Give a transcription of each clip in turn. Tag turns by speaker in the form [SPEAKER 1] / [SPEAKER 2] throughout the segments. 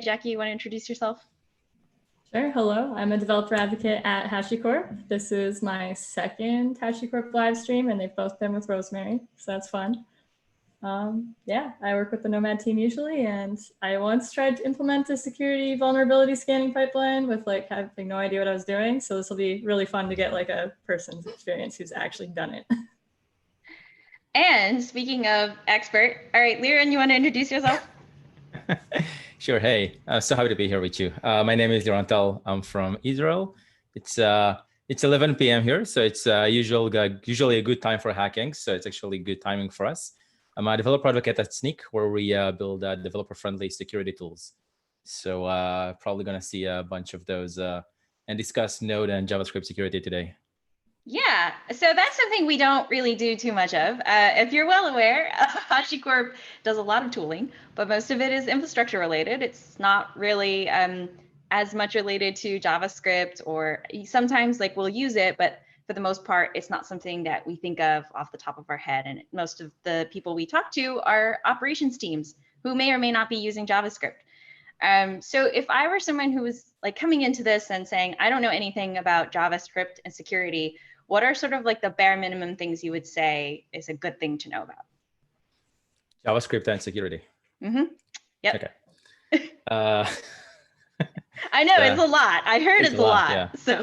[SPEAKER 1] Jacquie, you want to introduce yourself?
[SPEAKER 2] Sure. Hello, I'm a developer advocate at HashiCorp. This is my second HashiCorp live stream, and they've both been with Rosemary, so that's fun. Yeah, I work with the Nomad team usually, and I once tried to implement a security vulnerability scanning pipeline with having no idea what I was doing. So this will be really fun to get a person's experience who's actually done it.
[SPEAKER 1] And speaking of expert, all right, Liran, you want to introduce yourself?
[SPEAKER 3] Sure. Hey, so happy to be here with you. My name is Liran Tal. I'm from Israel. It's 11 p.m. here, so it's usually a good time for hacking. So it's actually good timing for us. I'm a developer advocate at Snyk, where we build developer-friendly security tools. So probably going to see a bunch of those and discuss Node and JavaScript security today.
[SPEAKER 1] Yeah, so that's something we don't really do too much of. If you're well aware, HashiCorp does a lot of tooling, but most of it is infrastructure related. It's not really as much related to JavaScript, or sometimes we'll use it, but for the most part, it's not something that we think of off the top of our head. And most of the people we talk to are operations teams who may or may not be using JavaScript. So if I were someone who was coming into this and saying, I don't know anything about JavaScript and security, what are sort of the bare minimum things you would say is a good thing to know about?
[SPEAKER 3] JavaScript and security.
[SPEAKER 1] Mm-hmm. Yep.
[SPEAKER 3] Okay.
[SPEAKER 1] I know it's a lot. I heard it's a lot. Yeah. So.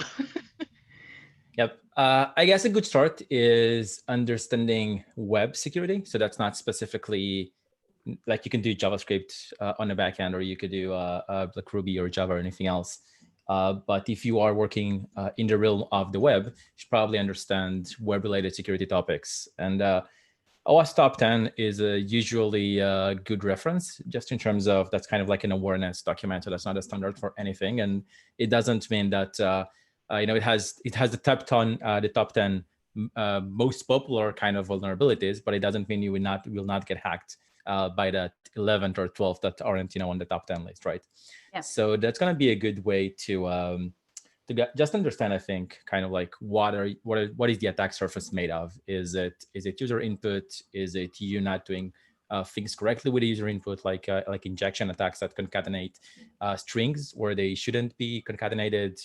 [SPEAKER 3] Yep. I guess a good start is understanding web security. So that's not specifically you can do JavaScript on the back end, or you could do like Ruby or Java or anything else. But if you are working in the realm of the web, you should probably understand web-related security topics. And OWASP Top 10 is usually a good reference, just in terms of that's kind of like an awareness document. So that's not a standard for anything, and it doesn't mean that it has the top 10 most popular kind of vulnerabilities, but it doesn't mean you will not get hacked by the 11th or 12th that aren't on the top 10 list, right? Yeah. So that's going to be a good way to just understand, I think, kind of what is the attack surface made of? Is it user input? Is it you not doing things correctly with the user input, like injection attacks that concatenate strings where they shouldn't be concatenated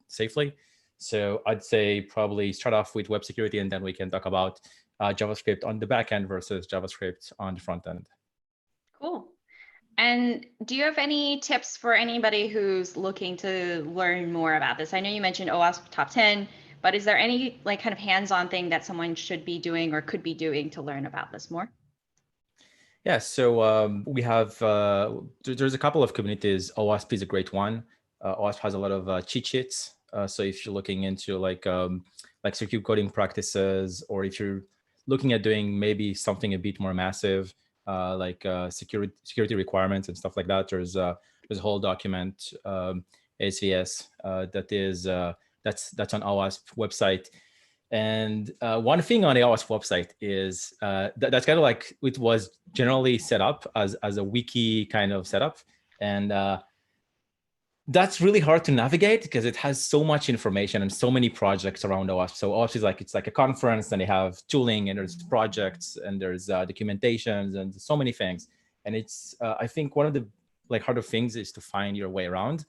[SPEAKER 3] safely? So I'd say probably start off with web security, and then we can talk about JavaScript on the back end versus JavaScript on the front end.
[SPEAKER 1] Cool. And do you have any tips for anybody who's looking to learn more about this? I know you mentioned OWASP Top 10, but is there any kind of hands-on thing that someone should be doing or could be doing to learn about this more?
[SPEAKER 3] Yeah, so we have, there's a couple of communities. OWASP is a great one. OWASP has a lot of cheat sheets. So if you're looking into like secure coding practices, or if you're looking at doing maybe something a bit more massive, security requirements and stuff like that, there's a whole document, SVS, that's on OWASP website. And one thing on the OWASP website is that's kind of it was generally set up as a wiki kind of setup, and that's really hard to navigate because it has so much information and so many projects around OWASP. So OWASP is it's like a conference, and they have tooling, and there's projects, and there's documentations, and so many things. And it's I think one of the harder things is to find your way around.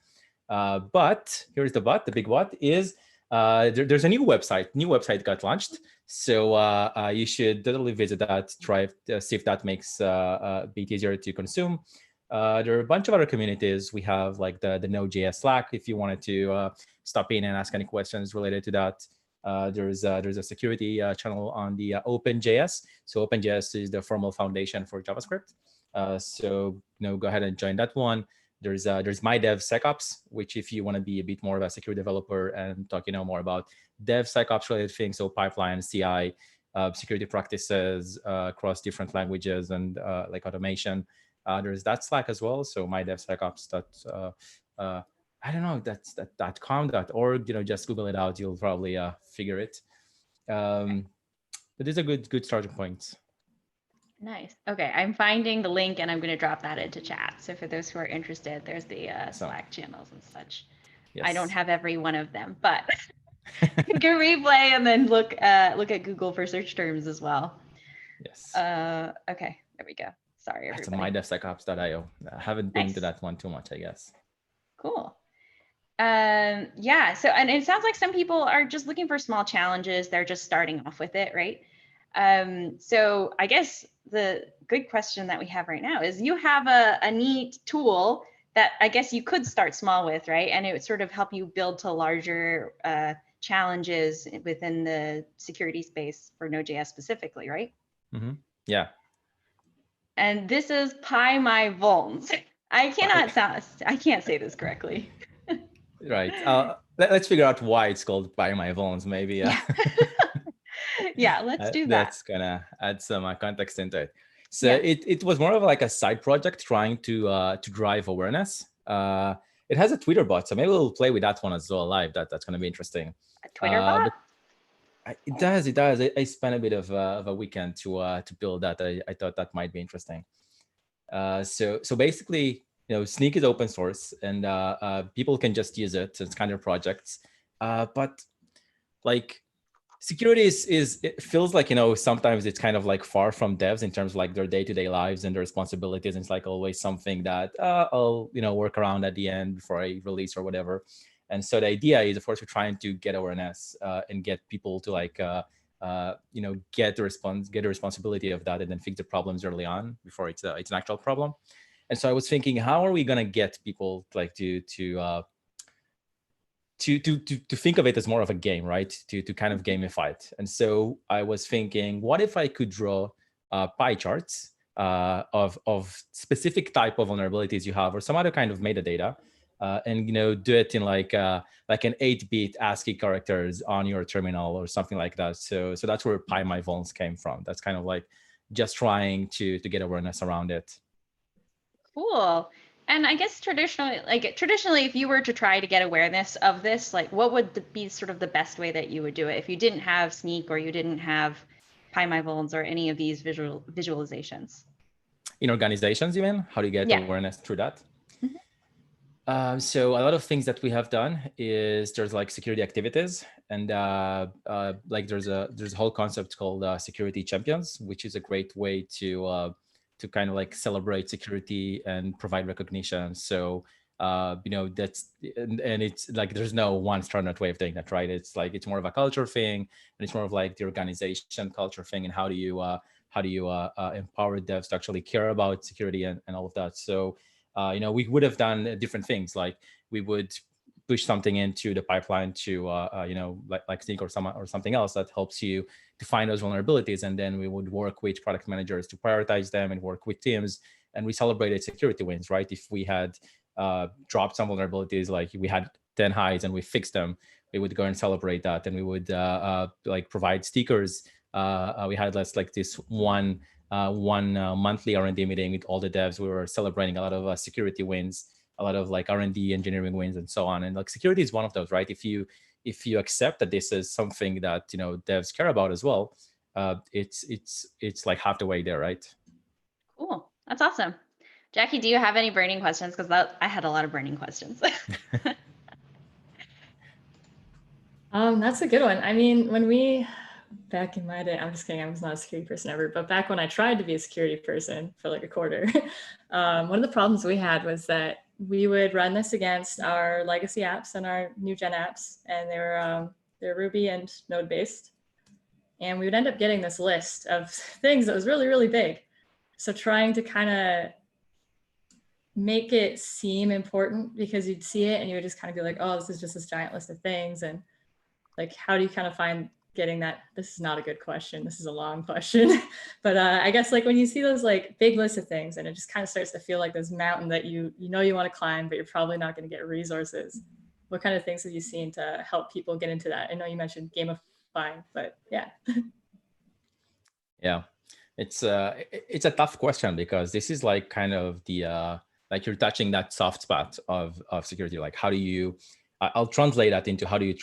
[SPEAKER 3] But here's the big but is there's a new website got launched. So you should totally visit that, try see if that makes a bit easier to consume. There are a bunch of other communities. We have the Node.js Slack if you wanted to stop in and ask any questions related to that. There's a security channel on the OpenJS. So OpenJS is the formal foundation for JavaScript. So go ahead and join that one. There's my DevSecOps, which if you want to be a bit more of a security developer and talk more about DevSecOps related things, so pipeline, CI, security practices across different languages, and automation. There's that Slack as well. So my DevSecOps I don't know, that's .com.org. Just Google it out. You'll probably figure it. But these are good starting points.
[SPEAKER 1] Nice. Okay, I'm finding the link, and I'm going to drop that into chat. So for those who are interested, there's the Slack channels and such. Yes. I don't have every one of them, but you can replay and then look at Google for search terms as well.
[SPEAKER 3] Yes.
[SPEAKER 1] Okay, there we go. Sorry,
[SPEAKER 3] That's
[SPEAKER 1] everybody.
[SPEAKER 3] mydevsecops.io. I haven't been to that one too much, I guess.
[SPEAKER 1] Cool. Yeah, so, and it sounds like some people are just looking for small challenges. They're just starting off with it, right? So I guess the good question that we have right now is you have a neat tool that I guess you could start small with, right? And it would sort of help you build to larger challenges within the security space for Node.js specifically, right?
[SPEAKER 3] Mm-hmm. Yeah.
[SPEAKER 1] And this is PyMyVulns. I can't say this correctly.
[SPEAKER 3] Right. Let's figure out why it's called PyMyVulns, maybe.
[SPEAKER 1] Yeah. Yeah, let's do that.
[SPEAKER 3] That's gonna add some context into it. So
[SPEAKER 1] Yeah.
[SPEAKER 3] it was more of like a side project trying to drive awareness. It has a Twitter bot, so maybe we'll play with that one as well live. That's gonna be interesting.
[SPEAKER 1] A Twitter bot?
[SPEAKER 3] It does. It does. I spent a bit of a weekend to build that. I thought that might be interesting. So basically, Snyk is open source, and people can just use it. It's kind of projects, but like security it feels like sometimes it's kind of like far from devs in terms of like their day-to-day lives and their responsibilities. And it's like always something that I'll work around at the end before I release or whatever. And so the idea is, of course, we're trying to get awareness and get people to like get the responsibility of that and then fix the problems early on before it's an actual problem. And so I was thinking, how are we gonna get people like to think of it as more of a game, right? To kind of gamify it. And so I was thinking, what if I could draw pie charts of specific type of vulnerabilities you have, or some other kind of metadata, and do it in like an 8-bit ASCII characters on your terminal or something like that. So that's where PyMyVulns came from. That's kind of like just trying to get awareness around it.
[SPEAKER 1] Cool. And I guess traditionally, if you were to try to get awareness of this, like what would be sort of the best way that you would do it if you didn't have Snyk or you didn't have PyMyVulns or any of these visualizations? In
[SPEAKER 3] organizations, you mean? How do you get awareness through that? Mm-hmm. So a lot of things that we have done is there's like security activities, and like there's a whole concept called security champions, which is a great way to kind of like celebrate security and provide recognition. So that's and it's like there's no one standard way of doing that, right? It's like it's more of a culture thing, and it's more of like the organization culture thing, and how do you empower devs to actually care about security and all of that. So we would have done different things, like we would push something into the pipeline to like Synk or something else that helps you to find those vulnerabilities, and then we would work with product managers to prioritize them and work with teams, and we celebrated security wins, right? If we had dropped some vulnerabilities, like we had 10 hides and we fixed them, we would go and celebrate that, and we would like provide stickers. We had this one monthly R&D meeting with all the devs. We were celebrating a lot of security wins, a lot of like R&D engineering wins, and so on. And like security is one of those, right? If you accept that this is something that devs care about as well, it's like half the way there, right?
[SPEAKER 1] Cool, that's awesome. Jacquie, do you have any burning questions? Because I had a lot of burning questions.
[SPEAKER 2] That's a good one. I mean, back in my day, I'm just kidding, I was not a security person ever, but back when I tried to be a security person for like a quarter, one of the problems we had was that we would run this against our legacy apps and our new gen apps, and they're Ruby and Node based. And we would end up getting this list of things that was really, really big. So trying to kind of make it seem important, because you'd see it and you would just kind of be like, oh, this is just this giant list of things. And like, how do you kind of find getting that? This is not a good question. This is a long question. But I guess like when you see those like big lists of things, and it just kind of starts to feel like this mountain that you want to climb, but you're probably not going to get resources. What kind of things have you seen to help people get into that? I know you mentioned gamifying, but yeah.
[SPEAKER 3] Yeah, it's a tough question, because this is like kind of the like you're touching that soft spot of security. Like, how do you I'll translate that into how do you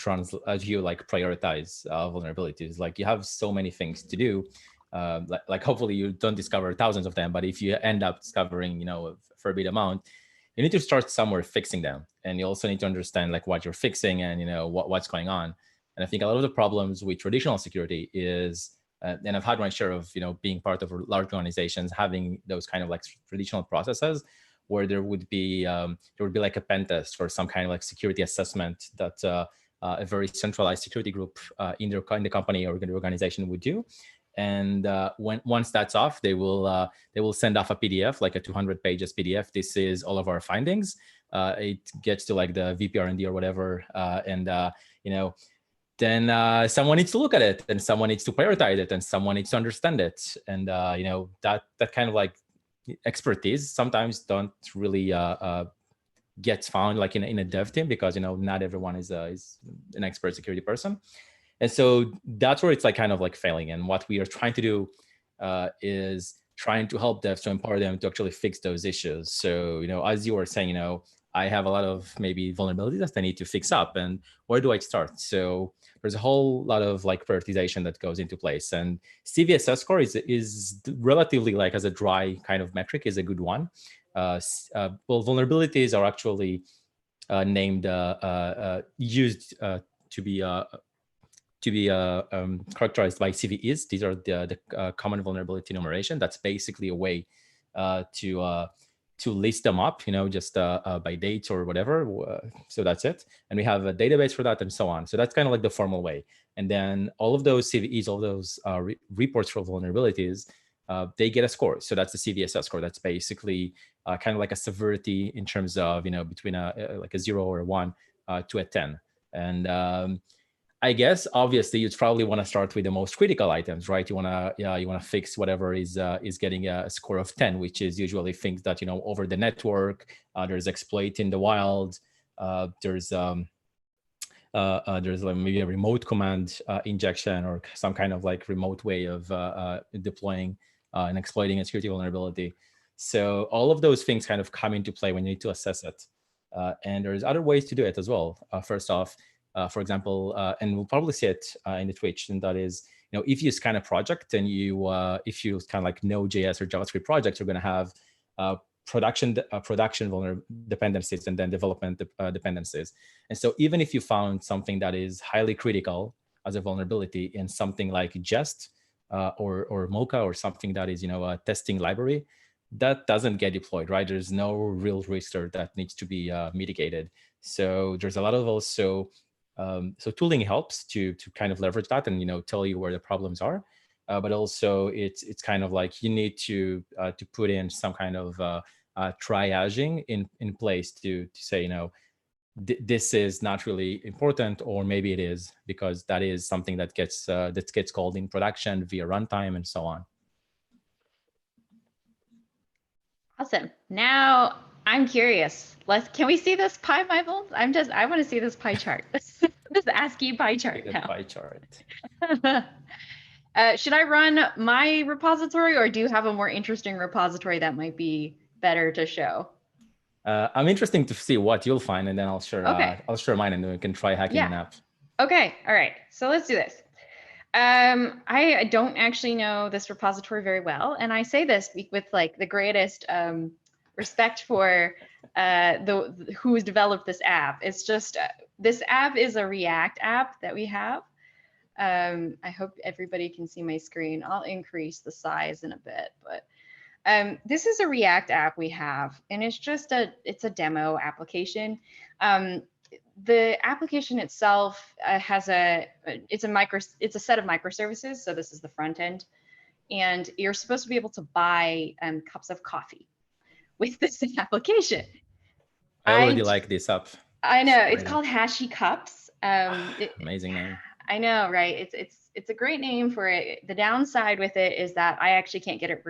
[SPEAKER 3] like prioritize vulnerabilities? Like, you have so many things to do. Like hopefully you don't discover thousands of them, but if you end up discovering a fair bit amount, you need to start somewhere fixing them, and you also need to understand like what you're fixing and what's going on. And I think a lot of the problems with traditional security is and I've had my share of being part of large organizations, having those kind of like traditional processes where there would be like a pen test or some kind of like security assessment that a very centralized security group in the company or the organization would do. And once that's off, they will send off a PDF, like a 200 pages PDF. This is all of our findings. It gets to like the VP R&D or whatever, and then someone needs to look at it, and someone needs to prioritize it, and someone needs to understand it, and that kind of like expertise sometimes don't really gets found like in a dev team, because not everyone is an expert security person. And so that's where it's like kind of like failing. And what we are trying to do is trying to help devs to empower them to actually fix those issues. So as you were saying, I have a lot of maybe vulnerabilities that I need to fix up, and where do I start? So there's a whole lot of like prioritization that goes into place, and CVSS score is relatively like as a dry kind of metric is a good one. Well, vulnerabilities are actually named used to be characterized by CVEs. These are the common vulnerability enumeration. That's basically a way to list them up, just by dates or whatever. So that's it. And we have a database for that and so on. So that's kind of like the formal way. And then all of those CVEs, all those reports for vulnerabilities, they get a score. So that's the CVSS score. That's basically kind of like a severity in terms of, between like a 0 or a 1 to a 10. And I guess obviously you'd probably want to start with the most critical items, right? You want to fix whatever is getting a score of 10, which is usually things that over the network. There's exploit in the wild. There's like maybe a remote command injection or some kind of like remote way of deploying and exploiting a security vulnerability. So all of those things kind of come into play when you need to assess it. And there's other ways to do it as well. First off, for example, and we'll probably see it in the Twitch, and that is, if you scan a project and if you kind of like Node.js or JavaScript projects, you're going to have production dependencies and then development dependencies. And so even if you found something that is highly critical as a vulnerability in something like Jest or Mocha or something that is a testing library, that doesn't get deployed, right? There's no real risk there that needs to be mitigated. So there's a lot of also so tooling helps to kind of leverage that and tell you where the problems are, but also it's kind of like you need to put in some kind of triaging in place to say this is not really important, or maybe it is, because that is something that gets called in production via runtime and so on.
[SPEAKER 1] Awesome. Now I'm curious. Can we see this pie, Michael? I want to see this pie chart. This ASCII pie chart now.
[SPEAKER 3] Pie chart.
[SPEAKER 1] Should I run my repository, or do you have a more interesting repository that might be better to show?
[SPEAKER 3] I'm interested to see what you'll find, and then I'll share.
[SPEAKER 1] Okay.
[SPEAKER 3] I'll share mine, and then we can try hacking an app.
[SPEAKER 1] Okay. All right. So let's do this. I don't actually know this repository very well, and I say this with like the greatest respect for who's developed this app. It's just this app is a React app that we have. I hope everybody can see my screen. I'll increase the size in a bit, but this is a React app we have, and it's a demo application. The application itself it's a set of microservices. So this is the front end, and you're supposed to be able to buy cups of coffee with this application.
[SPEAKER 3] I already like this app.
[SPEAKER 1] I know, it's called HashiCups.
[SPEAKER 3] Amazing name.
[SPEAKER 1] I know, right? It's a great name for it. The downside with it is that I actually can't get it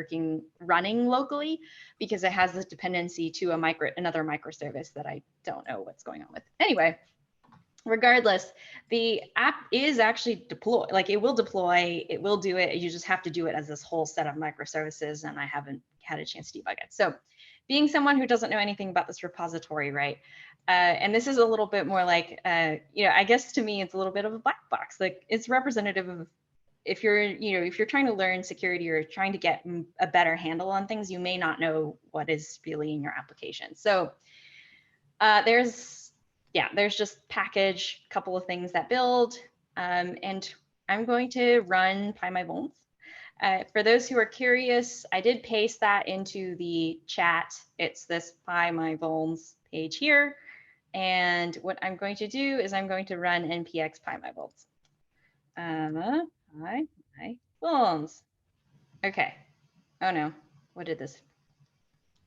[SPEAKER 1] running locally, because it has this dependency to another microservice that I don't know what's going on with. Anyway, regardless, the app is actually deployed. Like it will deploy, it will do it. You just have to do it as this whole set of microservices, and I haven't had a chance to debug it. So being someone who doesn't know anything about this repository, right? And this is a little bit more like, I guess to me, it's a little bit of a black box. Like it's representative of if you're trying to learn security or trying to get a better handle on things, you may not know what is really in your application. So there's just package, couple of things that build, and I'm going to run PyMyVulns. For those who are curious, I did paste that into the chat. It's this PyMyVulns page here. And what I'm going to do is I'm going to run npx PyMyVulns. PyMyVulns. Okay. Oh no, what did this?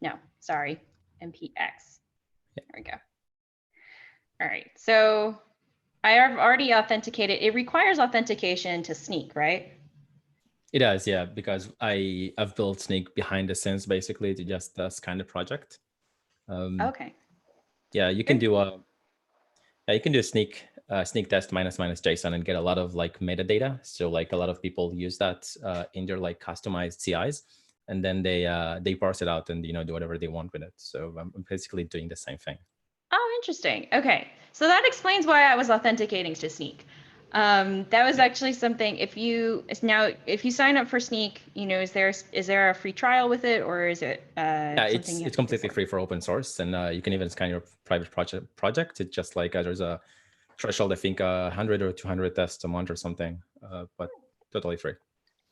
[SPEAKER 1] No, sorry, npx. There we go. All right, so I have already authenticated. It requires authentication to Snyk, right?
[SPEAKER 3] It does, yeah, because I've built Snyk behind the scenes basically to just scan the project.
[SPEAKER 1] Okay.
[SPEAKER 3] Yeah, you can do a Snyk test minus JSON and get a lot of like metadata. So like a lot of people use that in their like customized CIs, and then they parse it out and do whatever they want with it. So I'm basically doing the same thing.
[SPEAKER 1] Oh, interesting. Okay, so that explains why I was authenticating to Snyk. That was actually something. If you sign up for Snyk, is there a free trial with it, or is it?
[SPEAKER 3] Yeah, it's completely free for open source, and you can even scan your private project. It's just like there's a threshold, I think 100 or 200 tests a month or something, but totally free.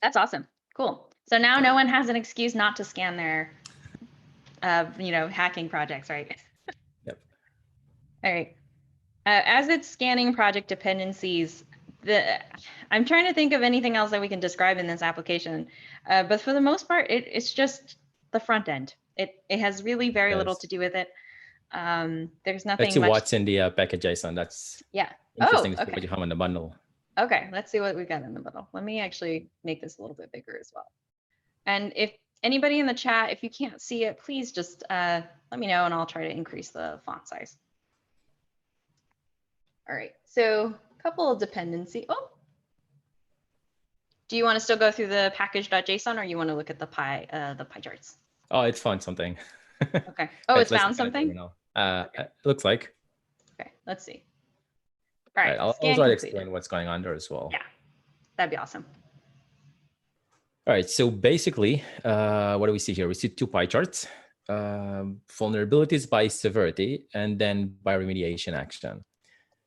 [SPEAKER 1] That's awesome. Cool. So now no one has an excuse not to scan their, hacking projects, right?
[SPEAKER 3] Yep.
[SPEAKER 1] All right. As it's scanning project dependencies, I'm trying to think of anything else that we can describe in this application, but for the most part, it's just the front end. It has really very little to do with it. There's nothing.
[SPEAKER 3] Let's see
[SPEAKER 1] much.
[SPEAKER 3] What's in the package JSON. That's interesting to see what you have in the bundle.
[SPEAKER 1] Okay, let's see what we've got in the bundle. Let me actually make this a little bit bigger as well. And if anybody in the chat, if you can't see it, please just let me know and I'll try to increase the font size. All right, so a couple of dependency. Oh, do you want to still go through the package.json or you want to look at the pie charts?
[SPEAKER 3] Oh, it's found something.
[SPEAKER 1] Okay. Oh, it's found something?
[SPEAKER 3] Okay. It looks like.
[SPEAKER 1] Okay, let's see. All right,
[SPEAKER 3] I'll try to explain what's going on there as well.
[SPEAKER 1] Yeah, that'd be awesome.
[SPEAKER 3] All right, so basically, what do we see here? We see two pie charts, vulnerabilities by severity, and then by remediation action.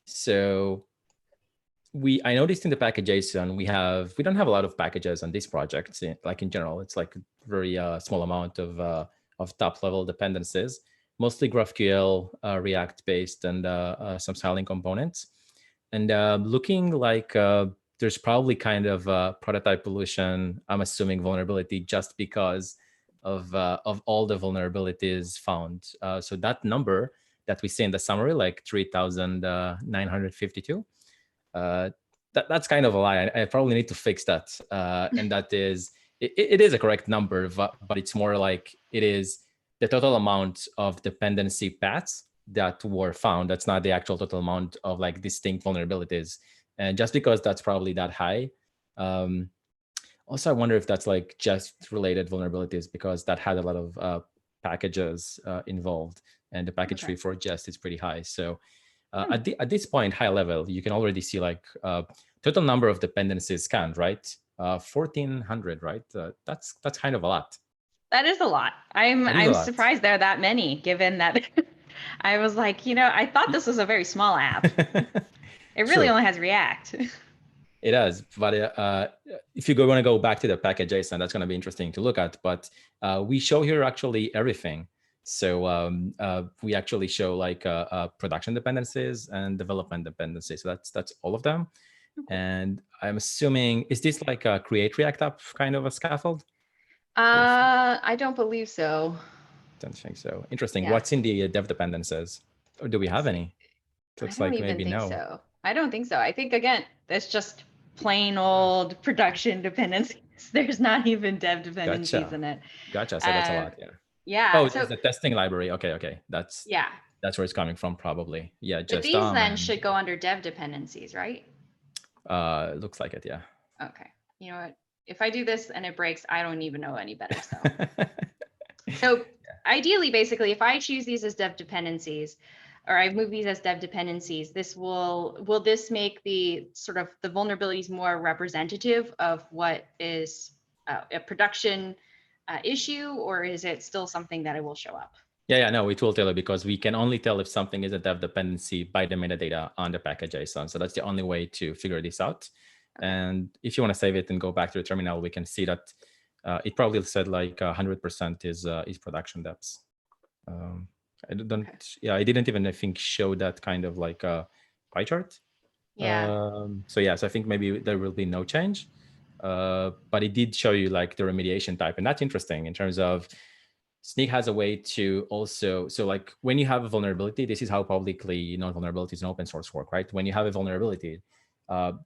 [SPEAKER 3] So I noticed in the package JSON, we don't have a lot of packages on this project. Like in general, it's like a very small amount of top level dependencies, mostly GraphQL, React based, and some styling components. And looking like there's probably kind of prototype pollution, I'm assuming vulnerability, just because of all the vulnerabilities found. So that number that we see in the summary, like 3,952, that's kind of a lie. I probably need to fix that. And that is, it is a correct number, but it's more like it is the total amount of dependency paths that were found. That's not the actual total amount of like distinct vulnerabilities. And just because that's probably that high. Also, I wonder if that's like just related vulnerabilities, because that had a lot of packages involved, and the package fee for jest is pretty high. So at this point, high level, you can already see like total number of dependencies scanned, right? 1,400, right? That's kind of a lot.
[SPEAKER 1] That is a lot. I'm surprised there are that many, given that I was like, I thought this was a very small app. It really only has React.
[SPEAKER 3] It does, but if you're going to go back to the package JSON, that's going to be interesting to look at. But we show here actually everything. So we actually show like production dependencies and development dependencies. So that's all of them. And I'm assuming, is this like a create React app kind of a scaffold?
[SPEAKER 1] I don't believe so.
[SPEAKER 3] Don't think so. Interesting. Yeah. What's in the dev dependencies? Or do we have any? Looks like maybe no.
[SPEAKER 1] So. I don't think so. I think, again, that's just plain old production dependencies. There's not even dev dependencies in it.
[SPEAKER 3] Gotcha. So that's a lot. Yeah.
[SPEAKER 1] Yeah.
[SPEAKER 3] Oh, so, there's the testing library. Okay. That's where it's coming from, probably. Yeah.
[SPEAKER 1] But these then should go under dev dependencies, right?
[SPEAKER 3] Looks like it. Yeah.
[SPEAKER 1] Okay. You know what? If I do this and it breaks, I don't even know any better. So ideally, basically, if I choose these as dev dependencies, or I move these as dev dependencies, will this make the sort of the vulnerabilities more representative of what is a production issue, or is it still something that it will show up?
[SPEAKER 3] Yeah, no, it will tell you, because we can only tell if something is a dev dependency by the metadata on the package JSON. So that's the only way to figure this out. And if you want to save it and go back to the terminal, we can see that it probably said like 100% is production depths. I don't, yeah, I didn't even, I think, show that kind of like a pie chart.
[SPEAKER 1] Yeah.
[SPEAKER 3] So yeah, so I think maybe there will be no change, but it did show you like the remediation type, and that's interesting in terms of Snyk has a way to also, so like when you have a vulnerability, this is how publicly known vulnerabilities in open source work, right? When you have a vulnerability,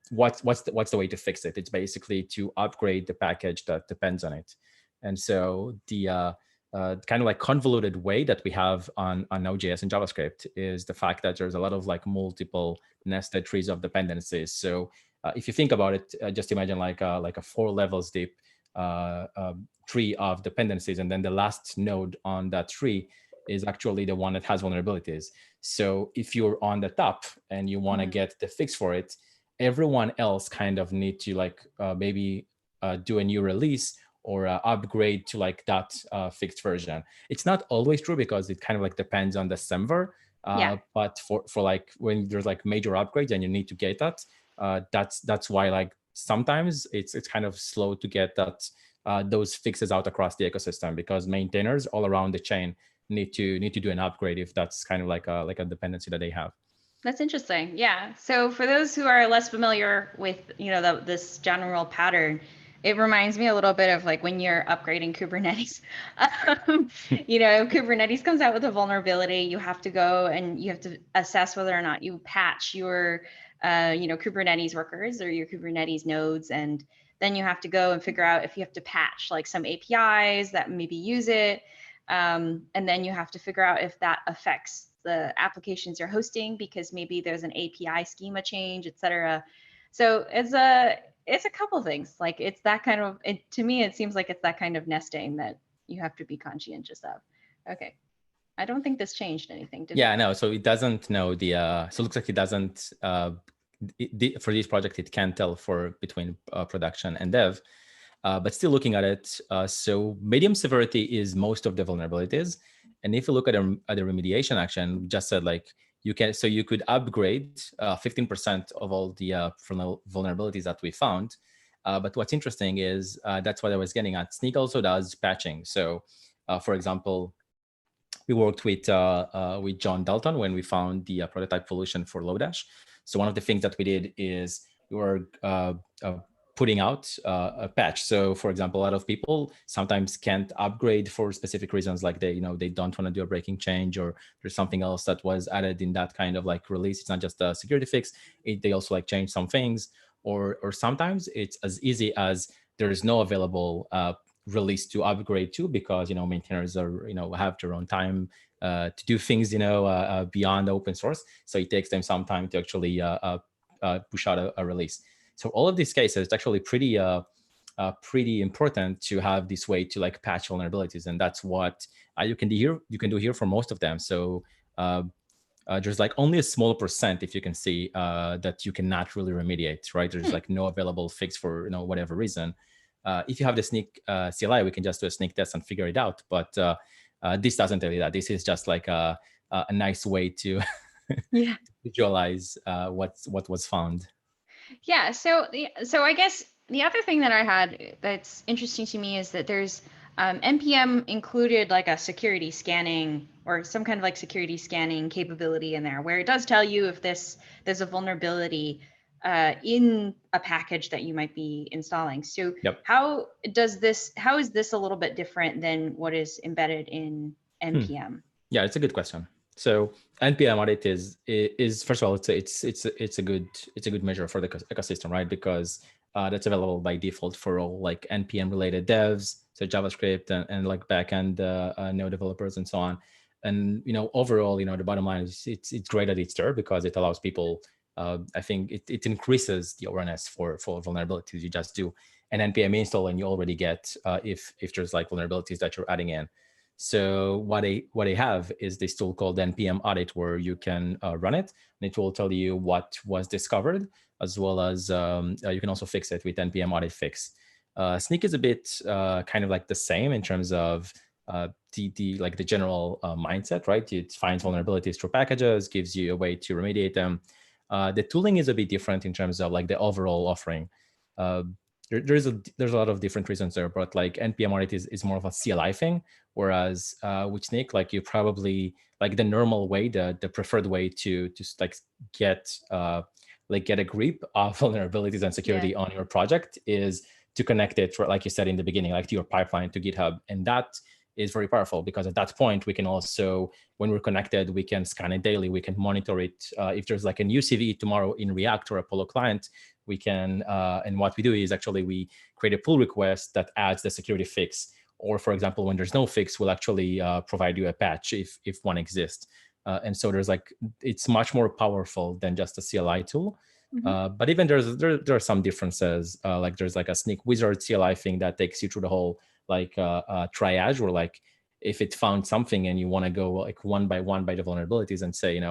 [SPEAKER 3] what's the way to fix it? It's basically to upgrade the package that depends on it. And so the kind of like convoluted way that we have on Node.js and JavaScript is the fact that there's a lot of like multiple nested trees of dependencies. So if you think about it, just imagine like a 4 levels deep tree of dependencies, and then the last node on that tree is actually the one that has vulnerabilities. So if you're on the top and you want to get the fix for it, everyone else kind of need to like maybe do a new release or upgrade to like that fixed version. It's not always true because it kind of like depends on the server. But for like when there's like major upgrades and you need to get that, that's why like sometimes it's kind of slow to get that those fixes out across the ecosystem, because maintainers all around the chain need to do an upgrade if that's kind of like a dependency that they have.
[SPEAKER 1] That's interesting. Yeah. So for those who are less familiar with, this general pattern, it reminds me a little bit of like when you're upgrading Kubernetes. If Kubernetes comes out with a vulnerability, you have to go and you have to assess whether or not you patch your, Kubernetes workers or your Kubernetes nodes. And then you have to go and figure out if you have to patch like some APIs that maybe use it. And then you have to figure out if that affects the applications you're hosting, because maybe there's an API schema change, et cetera. So it's a couple things. Like it's that kind of, to me, it seems like it's that kind of nesting that you have to be conscientious of. Okay. I don't think this changed anything, did it?
[SPEAKER 3] No, so it doesn't know so it looks like it doesn't, for this project, it can't tell between production and dev. But still looking at it, so medium severity is most of the vulnerabilities. And if you look at the remediation action, we just said like you could upgrade 15% of all the vulnerabilities that we found. But what's interesting is that's what I was getting at. Snyk also does patching. So for example, we worked with John Dalton when we found the prototype solution for Lodash. So one of the things that we did is we were putting out a patch. So for example, a lot of people sometimes can't upgrade for specific reasons, like they don't want to do a breaking change, or there's something else that was added in that kind of like release. It's not just a security fix. They also like change some things, or sometimes it's as easy as there is no available release to upgrade to, because maintainers are have their own time to do things beyond open source. So it takes them some time to actually push out a release. So all of these cases, it's actually pretty important to have this way to like patch vulnerabilities, and that's what you can do here. You can do here for most of them. So there's like only a small percent, if you can see, that you cannot really remediate, right? There's like no available fix for whatever reason. If you have the Snyk CLI, we can just do a Snyk test and figure it out. But this doesn't tell you that. This is just like a nice way to visualize what was found.
[SPEAKER 1] Yeah. So I guess the other thing that I had that's interesting to me is that there's NPM included like a security scanning or some kind of like security scanning capability in there, where it does tell you if there's a vulnerability in a package that you might be installing. So how is this a little bit different than what is embedded in NPM?
[SPEAKER 3] Yeah, it's a good question. So NPM audit is first of all, it's a good measure for the ecosystem, right? Because that's available by default for all like NPM related devs, so JavaScript and like backend Node developers and so on. And overall, the bottom line is it's great that it's there, because it allows people. I think it increases the awareness for vulnerabilities. You just do an NPM install and you already get if there's like vulnerabilities that you're adding in. So what I have is this tool called NPM Audit, where you can run it, and it will tell you what was discovered, as well as you can also fix it with NPM Audit Fix. Snyk is a bit kind of like the same in terms of the general mindset, right? It finds vulnerabilities through packages, gives you a way to remediate them. The tooling is a bit different in terms of like the overall offering. There's a lot of different reasons there, but like npm audit is more of a CLI thing, whereas with Snyk, like you probably like the normal way, the preferred way to like get a grip of vulnerabilities and security on your project is to connect it, like you said in the beginning, like to your pipeline, to GitHub, and that is very powerful because at that point we can also, when we're connected, we can scan it daily, we can monitor it. If there's like a new CVE tomorrow in React or Apollo client, we can, and what we do is actually we create a pull request that adds the security fix. Or for example, when there's no fix, we'll actually provide you a patch if one exists. And so there's like, it's much more powerful than just a CLI tool. But even there are some differences. Like there's like a Snyk wizard CLI thing that takes you through the whole like triage, where like if it found something and you want to go like one by the vulnerabilities and say,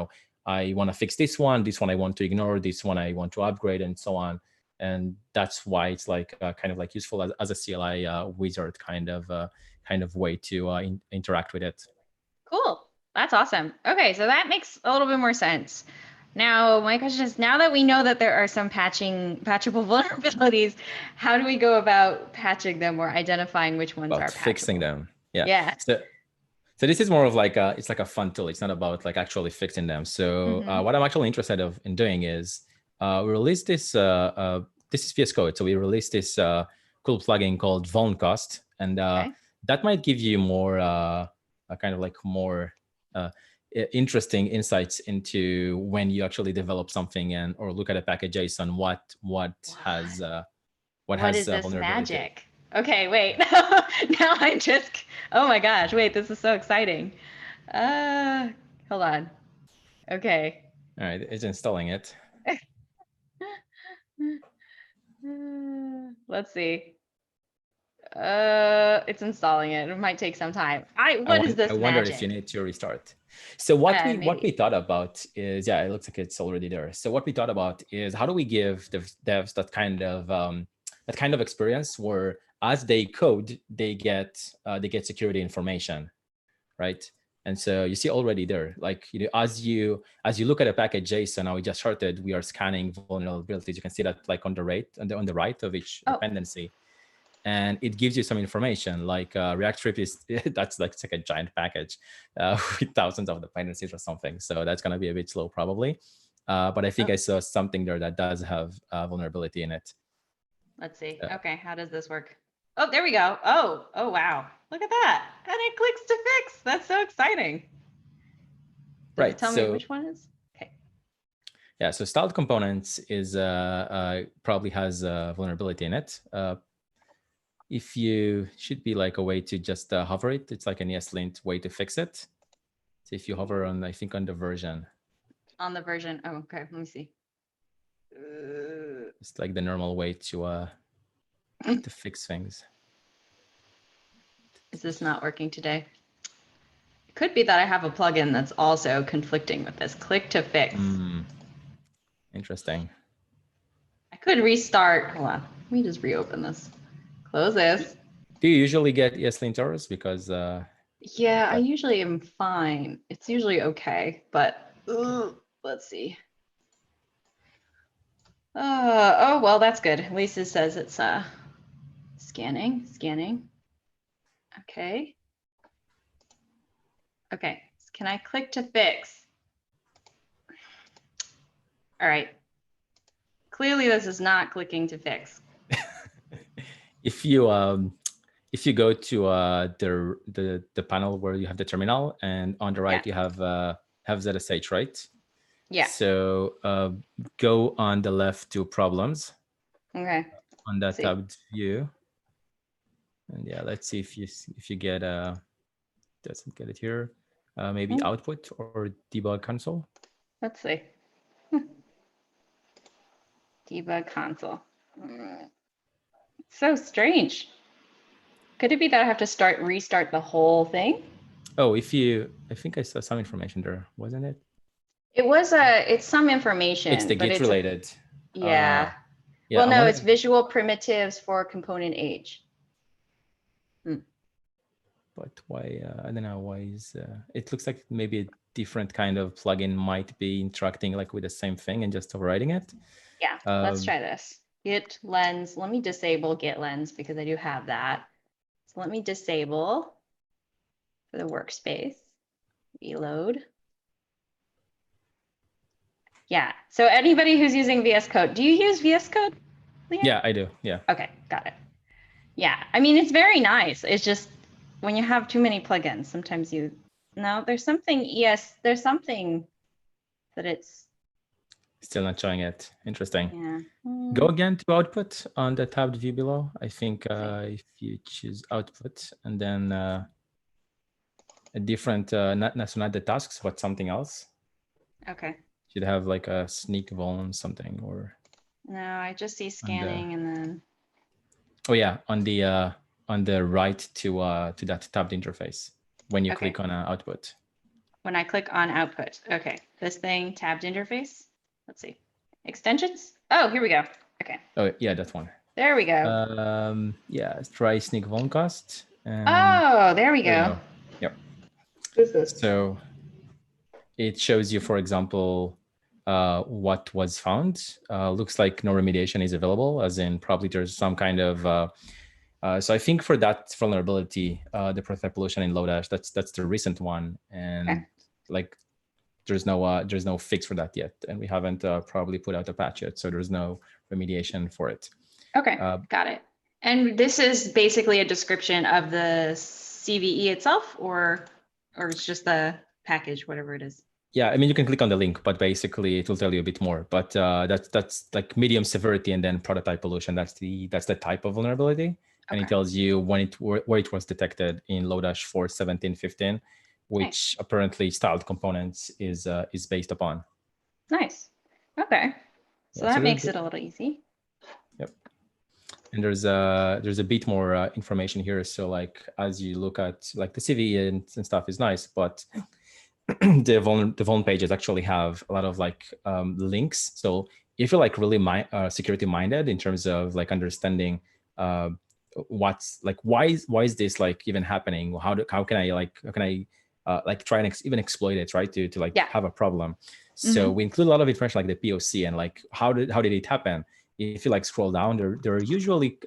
[SPEAKER 3] I want to fix this one I want to ignore, this one I want to upgrade, and so on. And that's why it's like kind of like useful as a CLI wizard kind of way to interact with it.
[SPEAKER 1] Cool. That's awesome. Okay, so that makes a little bit more sense. Now, my question is, now that we know that there are some patchable vulnerabilities, how do we go about patching them or identifying which ones are patchable?
[SPEAKER 3] Fixing them. Yeah.
[SPEAKER 1] Yeah.
[SPEAKER 3] So this is more of like it's like a fun tool. It's not about like actually fixing them. So what I'm actually interested in doing is we released this. This is VSCode. So we released this cool plugin called Vulncost, and that might give you more kind of like more interesting insights into when you actually develop something or look at a package JSON, what has
[SPEAKER 1] is this magic? Okay, wait. Now I just, oh my gosh, wait, this is so exciting. Hold on. Okay.
[SPEAKER 3] All right, it's installing it.
[SPEAKER 1] Let's see. It's installing it. It might take some time. What is this magic?
[SPEAKER 3] I wonder if you need to restart. So what we thought about is, yeah, it looks like it's already there. So what we thought about is, how do we give the devs that kind of experience where as they code, they get security information, right? And so you see already there, like as you look at a package JSON, now we just started, we are scanning vulnerabilities. You can see that like on the right of each dependency. And it gives you some information like React script is that's like it's like a giant package with thousands of dependencies or something. So that's going to be a bit slow probably. But I think I saw something there that does have vulnerability in it.
[SPEAKER 1] Let's see. Okay, how does this work? Oh, there we go. Oh, wow. Look at that. And it clicks to fix. That's so exciting.
[SPEAKER 3] Right.
[SPEAKER 1] Tell me which one is. Okay.
[SPEAKER 3] Yeah. So styled components is probably has vulnerability in it. If you should be like a way to just hover it, it's like an ESLint way to fix it. So if you hover on, I think on the version.
[SPEAKER 1] On the version. Oh, okay. Let me see.
[SPEAKER 3] It's like the normal way to fix things.
[SPEAKER 1] Is this not working today? It could be that I have a plugin that's also conflicting with this. Click to fix.
[SPEAKER 3] Interesting.
[SPEAKER 1] I could restart. Hold on. Let me just reopen this. Close this.
[SPEAKER 3] Do you usually get ESLint errors? Because
[SPEAKER 1] yeah, I usually am fine. It's usually okay, but let's see. Oh, well, that's good. At least it says it's scanning. Okay. Okay. Can I click to fix? All right. Clearly, this is not clicking to fix.
[SPEAKER 3] If you go to the panel where you have the terminal, and on the right you have ZSH, right?
[SPEAKER 1] Yeah.
[SPEAKER 3] So go on the left to problems.
[SPEAKER 1] Okay.
[SPEAKER 3] On that tabbed view, and yeah, let's see if you get doesn't get it here. Maybe output or debug console.
[SPEAKER 1] Let's see. Debug console. So strange. Could it be that I have to restart the whole thing?
[SPEAKER 3] Oh, I think I saw some information there, wasn't it?
[SPEAKER 1] It was it's some information.
[SPEAKER 3] It's the Git related.
[SPEAKER 1] Yeah. Well, no, it's visual primitives for component age.
[SPEAKER 3] But why? I don't know why is it looks like maybe different kind of plugin might be interacting like with the same thing and just overriding it.
[SPEAKER 1] Yeah, let's try this. Git lens. Let me disable git lens because I do have that. So let me disable for the workspace. Reload. Yeah. So anybody who's using VS Code, do you use VS Code, Liran?
[SPEAKER 3] Yeah, I do. Yeah.
[SPEAKER 1] Okay, got it. Yeah, I mean, it's very nice. It's just when you have too many plugins, sometimes there's something, there's something that it's
[SPEAKER 3] Still not showing it. Interesting.
[SPEAKER 1] Yeah.
[SPEAKER 3] Go again to output on the tabbed view below. I think if you choose output and then a different, not the tasks, but something else.
[SPEAKER 1] Okay.
[SPEAKER 3] Should have like a Snyk vuln something or.
[SPEAKER 1] No, I just see scanning and then.
[SPEAKER 3] Oh yeah, on the right to that tabbed interface when you click on output.
[SPEAKER 1] When I click on output, okay, this thing tabbed interface. Let's see, extensions. Oh, here we go. Okay.
[SPEAKER 3] Oh yeah, that one.
[SPEAKER 1] There we go.
[SPEAKER 3] Yeah, let's try Snyk vulncast.
[SPEAKER 1] Oh, there we go.
[SPEAKER 3] Yep.
[SPEAKER 1] What is this?
[SPEAKER 3] So it shows you, for example, what was found. Looks like no remediation is available, as in probably there's some kind of. So I think for that vulnerability, the prototype pollution in Lodash, that's the recent one, and like there's no fix for that yet, and we haven't probably put out a patch yet, so there's no remediation for it.
[SPEAKER 1] Okay, got it. And this is basically a description of the CVE itself, or it's just the package, whatever it is.
[SPEAKER 3] Yeah, I mean, you can click on the link, but basically it will tell you a bit more. But that's like medium severity and then prototype pollution. That's the type of vulnerability, and it tells you where it was detected in Lodash 4.17.15, which apparently styled components is based upon.
[SPEAKER 1] Nice. Okay, so that makes it a little easy.
[SPEAKER 3] Yep. And there's a bit more information here. So like as you look at like the CVE and stuff is nice, but the vuln pages actually have a lot of like links. So if you're like really security minded in terms of like understanding what's like why is this like even happening? How can I try and even exploit it, right? To like have a problem. So we include a lot of information like the POC and like how did it happen. If you like scroll down, there are usually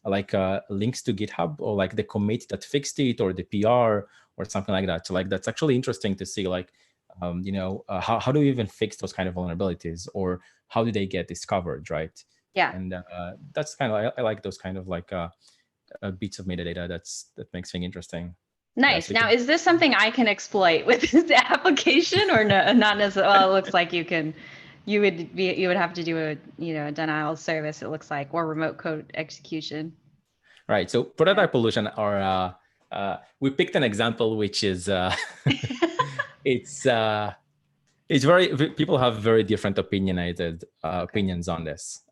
[SPEAKER 3] links to GitHub or like the commit that fixed it or the PR or something like that. So like that's actually interesting to see like how do we even fix those kind of vulnerabilities, or how do they get discovered, right?
[SPEAKER 1] Yeah.
[SPEAKER 3] And that's kind of I like those kind of like bits of metadata that makes things interesting.
[SPEAKER 1] Nice. Now, is this something I can exploit with this application, or no? Not necessarily. Well, it looks like you can. You would have to do a denial of service. It looks like, or remote code execution.
[SPEAKER 3] Right. So prototype pollution are we picked an example which is it's very, people have very different opinions on this.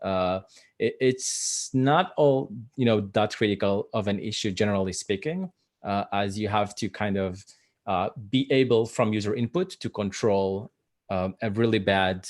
[SPEAKER 3] It's not all that critical of an issue, generally speaking, as you have to kind of be able from user input to control a really bad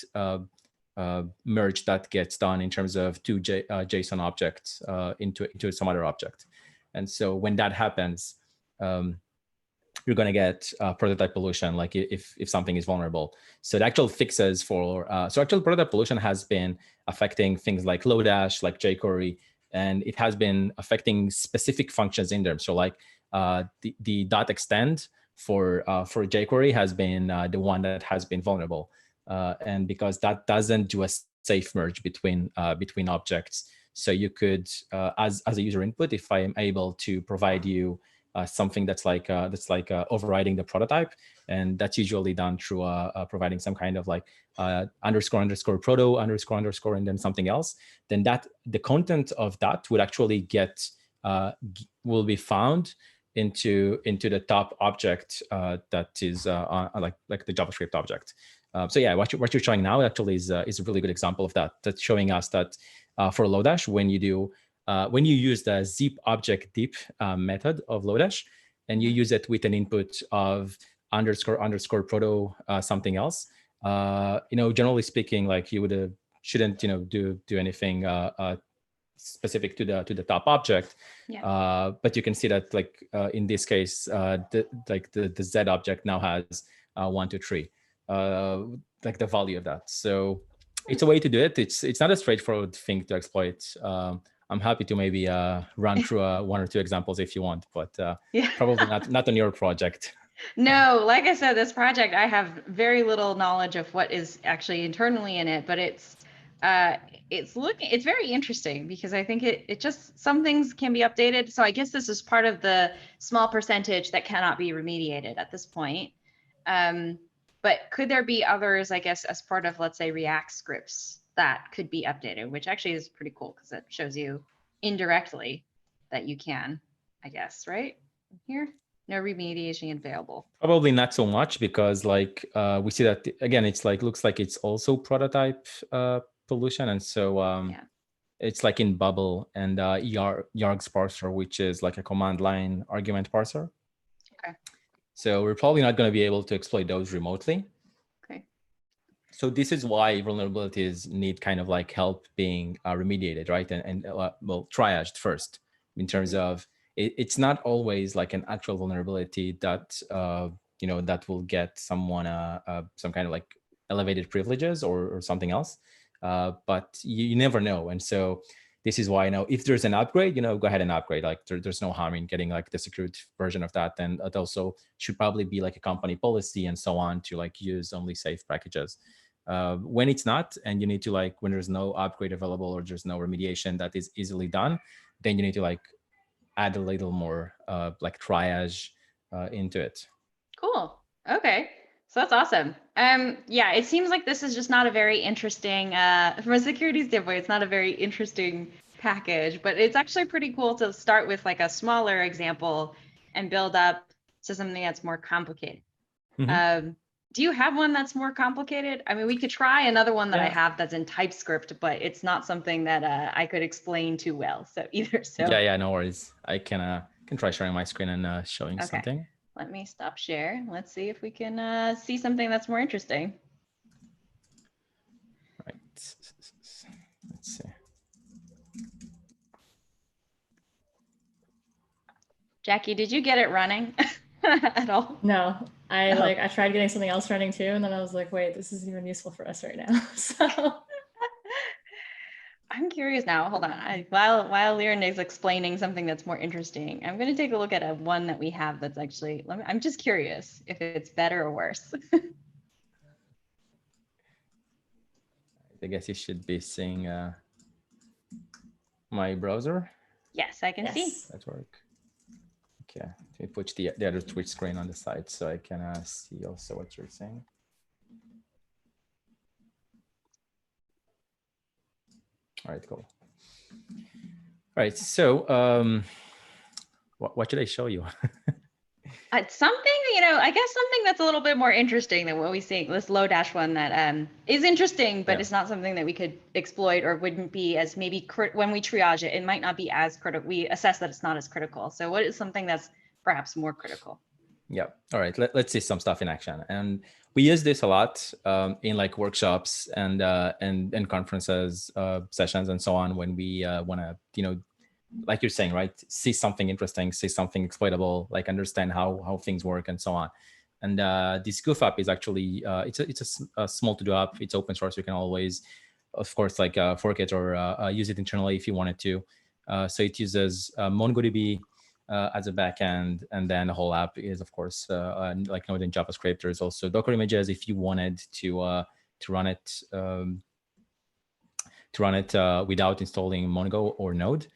[SPEAKER 3] merge that gets done in terms of two JSON objects into some other object. And so when that happens, you're going to get prototype pollution, like if something is vulnerable. So the actual fixes for, so actual prototype pollution has been affecting things like Lodash, like jQuery, and it has been affecting specific functions in there. So like the .extend for jQuery has been the one that has been vulnerable. And because that doesn't do a safe merge between objects. So you could, as a user input, if I am able to provide you something that's like overriding the prototype, and that's usually done through providing some kind of like __ proto __ and then something else, then that the content of that would actually get will be found into the top object that is like the JavaScript object. So yeah, what you're showing now actually is a really good example of that. That's showing us that for Lodash, when you use the zip object deep method of Lodash, and you use it with an input of __ proto something else, generally speaking, like you shouldn't do anything specific to the top object. Yeah. But you can see that like in this case, the Z object now has 1 to 3, like the value of that. So it's a way to do it. It's not a straightforward thing to exploit. I'm happy to maybe run through 1 or 2 examples if you want, but
[SPEAKER 1] Yeah.
[SPEAKER 3] probably not on your project.
[SPEAKER 1] No, like I said, this project, I have very little knowledge of what is actually internally in it, but it's very interesting because I think it just, some things can be updated. So I guess this is part of the small percentage that cannot be remediated at this point. But could there be others, I guess, as part of, let's say, React scripts that could be updated, which actually is pretty cool because it shows you indirectly that you can, I guess, right? Here. No remediation available.
[SPEAKER 3] Probably not so much because like we see that again, it's like looks like it's also prototype pollution, and so
[SPEAKER 1] Yeah.
[SPEAKER 3] it's like in Bubble and yargs parser, which is like a command line argument parser.
[SPEAKER 1] Okay.
[SPEAKER 3] So we're probably not going to be able to exploit those remotely.
[SPEAKER 1] Okay.
[SPEAKER 3] So this is why vulnerabilities need kind of like help being remediated, right? And well, triaged first in terms of it's not always like an actual vulnerability that that will get someone some kind of like elevated privileges or something else, but you never know. And so this is why if there's an upgrade, go ahead and upgrade. Like there's no harm in getting like the secured version of that. And it also should probably be like a company policy and so on to like use only safe packages. When it's not, and you need to like when there's no upgrade available or there's no remediation that is easily done, then you need to like add a little more like triage into it.
[SPEAKER 1] Cool. Okay. So that's awesome. Yeah, it seems like this is just not a very interesting, from a security standpoint, it's not a very interesting package, but it's actually pretty cool to start with like a smaller example and build up to something that's more complicated.
[SPEAKER 3] Mm-hmm.
[SPEAKER 1] Do you have one that's more complicated? I mean, we could try another one that I
[SPEAKER 3] Yeah.
[SPEAKER 1] have that's in TypeScript, but it's not something that I could explain too well. So either. So
[SPEAKER 3] Yeah, no worries. I can try sharing my screen and showing
[SPEAKER 1] Okay.
[SPEAKER 3] something.
[SPEAKER 1] Let me stop share. Let's see if we can see something that's more interesting.
[SPEAKER 3] Right. Let's see.
[SPEAKER 1] Jackie, did you get it running at all?
[SPEAKER 2] No, I tried getting something else running too, and then I was like, wait, this isn't even useful for us right now. So
[SPEAKER 1] I'm curious now. Hold on. While Liran is explaining something that's more interesting, I'm going to take a look at one that we have that's actually. I'm just curious if it's better or worse.
[SPEAKER 3] I guess you should be seeing my browser.
[SPEAKER 1] Yes, I can see.
[SPEAKER 3] That work. Okay, let me put the other Twitch screen on the side so I can see also what you're saying. All right, cool. All right, so what should I show you?
[SPEAKER 1] Something, I guess something that's a little bit more interesting than what we see. This Lodash one that is interesting, but it's not something that we could exploit or wouldn't be as maybe when we triage it, it might not be as critical. We assess that it's not as critical. So what is something that's perhaps more critical?
[SPEAKER 3] Yeah. All right. Let's see some stuff in action. And we use this a lot in like workshops and conferences, sessions, and so on when we want to, like you're saying, right? See something interesting, see something exploitable, like understand how things work and so on. And this goof app is actually it's a small to do app. It's open source. You can always, of course, like fork it or use it internally if you wanted to. So it uses MongoDB as a backend, and then the whole app is, of course, like Node and JavaScript. There's also Docker images if you wanted to run it without installing Mongo or Node.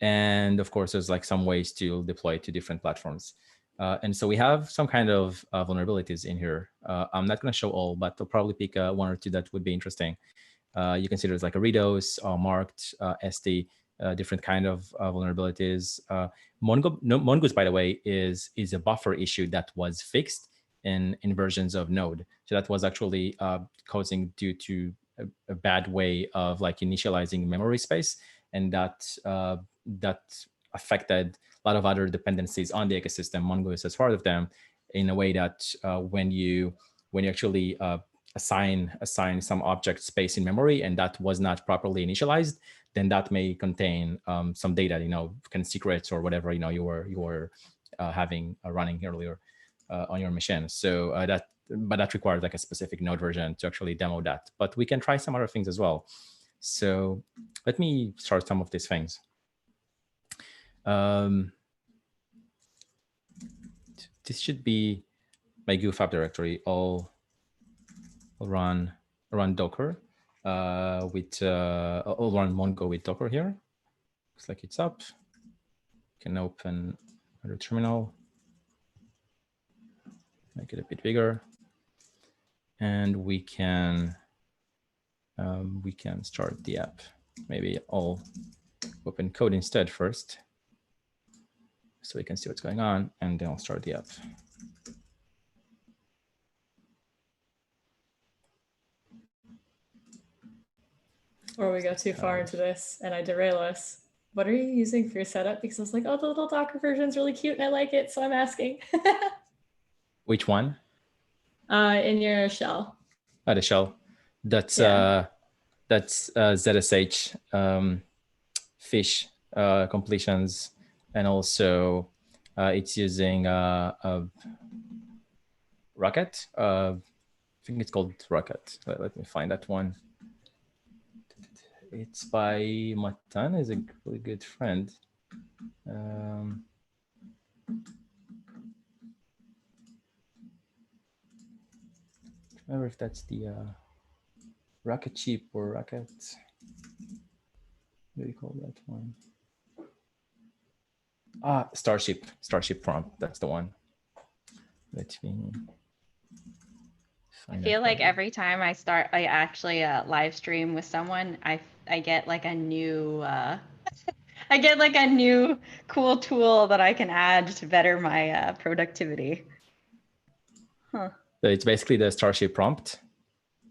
[SPEAKER 3] And of course, there's like some ways to deploy it to different platforms. And so we have some kind of vulnerabilities in here. I'm not going to show all, but I'll probably pick 1 or 2 that would be interesting. You can see there's like a redos, marked, ST, different kind of vulnerabilities. Mongoose, by the way, is a buffer issue that was fixed in versions of Node. So that was actually causing due to a bad way of like initializing memory space, and that affected a lot of other dependencies on the ecosystem. Mongoose is part of them in a way that when you actually assign some object space in memory and that was not properly initialized, then that may contain some data, kind of secrets or whatever you were having running earlier on your machine. So but that requires like a specific node version to actually demo that. But we can try some other things as well. So let me start some of these things. This should be my GoFab directory. I'll run Docker with I'll run Mongo with Docker here. Looks like it's up. Can open another terminal. Make it a bit bigger, and we can start the app. Maybe I'll open code instead first, so we can see what's going on, and then I'll start the app.
[SPEAKER 2] Before we go too far into this and I derail us, what are you using for your setup? Because I was like, oh, the little Docker version is really cute and I like it, so I'm asking.
[SPEAKER 3] Which one?
[SPEAKER 2] In your shell.
[SPEAKER 3] The shell. That's ZSH fish completions, and also it's using Rocket. I think it's called Rocket. Let me find that one. It's by Matan, is a really good friend. Remember if that's the Rocket Cheap or Rocket. What do you call that one? Starship prompt. That's the one. Let me.
[SPEAKER 1] I feel like every time I actually live stream with someone, I get like a new I get like a new cool tool that I can add to better my productivity. Huh.
[SPEAKER 3] So it's basically the Starship prompt.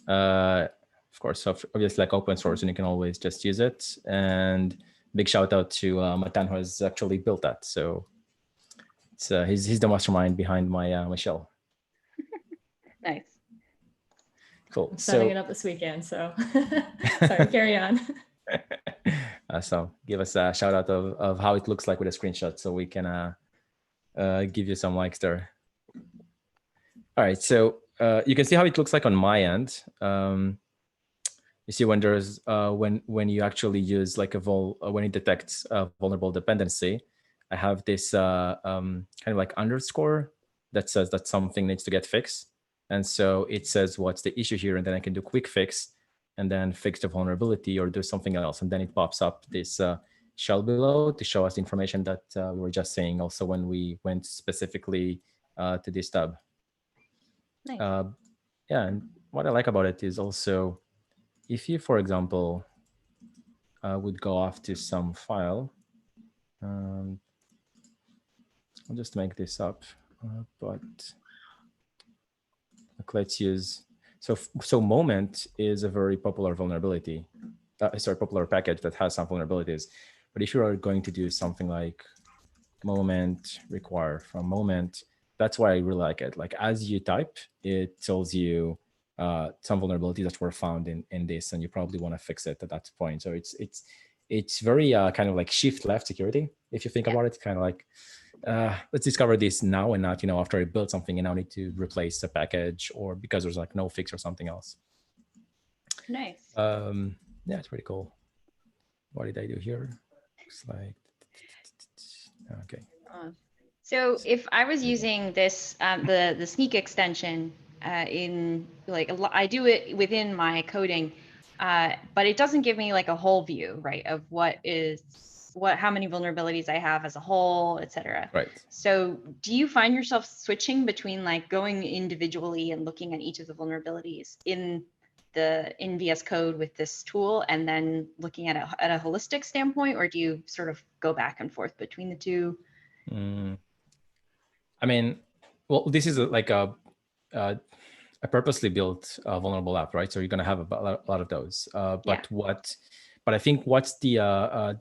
[SPEAKER 3] Of course, obviously like open source, and you can always just use it. And big shout out to Matan, who has actually built that. So it's he's the mastermind behind my my shell.
[SPEAKER 1] Nice.
[SPEAKER 3] Cool.
[SPEAKER 2] I'm setting it up this weekend, so sorry, carry on.
[SPEAKER 3] So give us a shout out of how it looks like with a screenshot, so we can give you some likes there. All right, so you can see how it looks like on my end. You see when there's when you actually use like when it detects a vulnerable dependency, I have this kind of like underscore that says that something needs to get fixed. And so it says what's the issue here, and then I can do quick fix and then fix the vulnerability or do something else. And then it pops up this shell below to show us the information that we were just saying also when we went specifically to this tab.
[SPEAKER 1] Nice.
[SPEAKER 3] Yeah, and what I like about it is also, if you, for example, would go off to some file, I'll just make this up, but let's use, so Moment is a very popular vulnerability, popular package that has some vulnerabilities. But if you are going to do something like Moment require from Moment, that's why I really like it. Like as you type, it tells you some vulnerabilities that were found in this, and you probably want to fix it at that point. So it's very kind of like shift left security. If you think about it, kind of like, let's discover this now and not, after I build something and now need to replace a package or because there's like no fix or something else.
[SPEAKER 1] Nice.
[SPEAKER 3] Yeah, it's pretty cool. What did I do here? Looks like, okay.
[SPEAKER 1] So if I was using this, the Snyk extension in like, I do it within my coding, but it doesn't give me like a whole view, right, of how many vulnerabilities I have as a whole, et cetera.
[SPEAKER 3] Right.
[SPEAKER 1] So do you find yourself switching between like going individually and looking at each of the vulnerabilities in VSCode with this tool and then looking at it at a holistic standpoint, or do you sort of go back and forth between the two?
[SPEAKER 3] I mean, well, this is like a purposely built vulnerable app, right? So you're going to have a lot of those. But I think what's the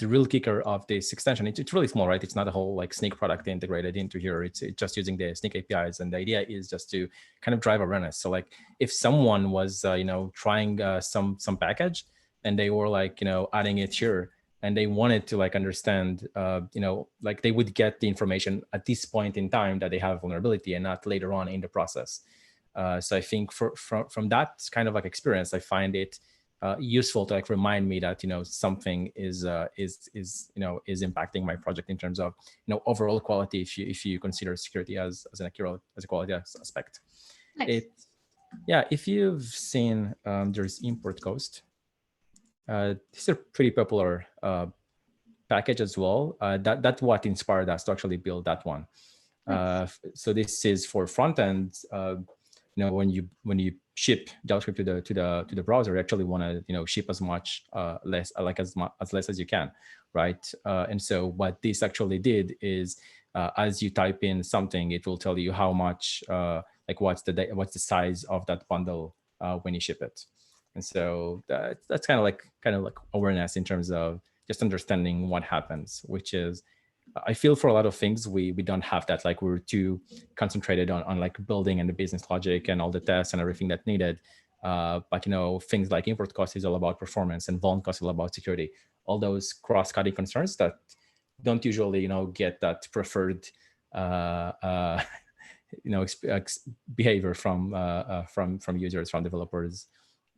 [SPEAKER 3] real kicker of this extension? It's really small, right? It's not a whole like Snyk product integrated into here. It's just using the Snyk APIs, and the idea is just to kind of drive awareness. So like if someone was trying some package and they were like adding it here, and they wanted to like understand like they would get the information at this point in time that they have vulnerability and not later on in the process. So I think from that kind of like experience, I find it useful to like remind me that something is impacting my project in terms of overall quality. If you consider security as a quality aspect.
[SPEAKER 1] Nice.
[SPEAKER 3] If you've seen there's import cost. This is a pretty popular package as well. That's what inspired us to actually build that one.
[SPEAKER 1] Nice.
[SPEAKER 3] So this is for front end. When you ship JavaScript to the browser, you actually want to ship as much less as you can, right? And so what this actually did is as you type in something, it will tell you how much what's the size of that bundle when you ship it. And so that's kind of like awareness in terms of just understanding what happens, which is I feel for a lot of things we don't have that. Like we're too concentrated on like building and the business logic and all the tests and everything that's needed. But things like import cost is all about performance and vuln cost is all about security. All those cross-cutting concerns that don't usually get that preferred behavior from users, from developers.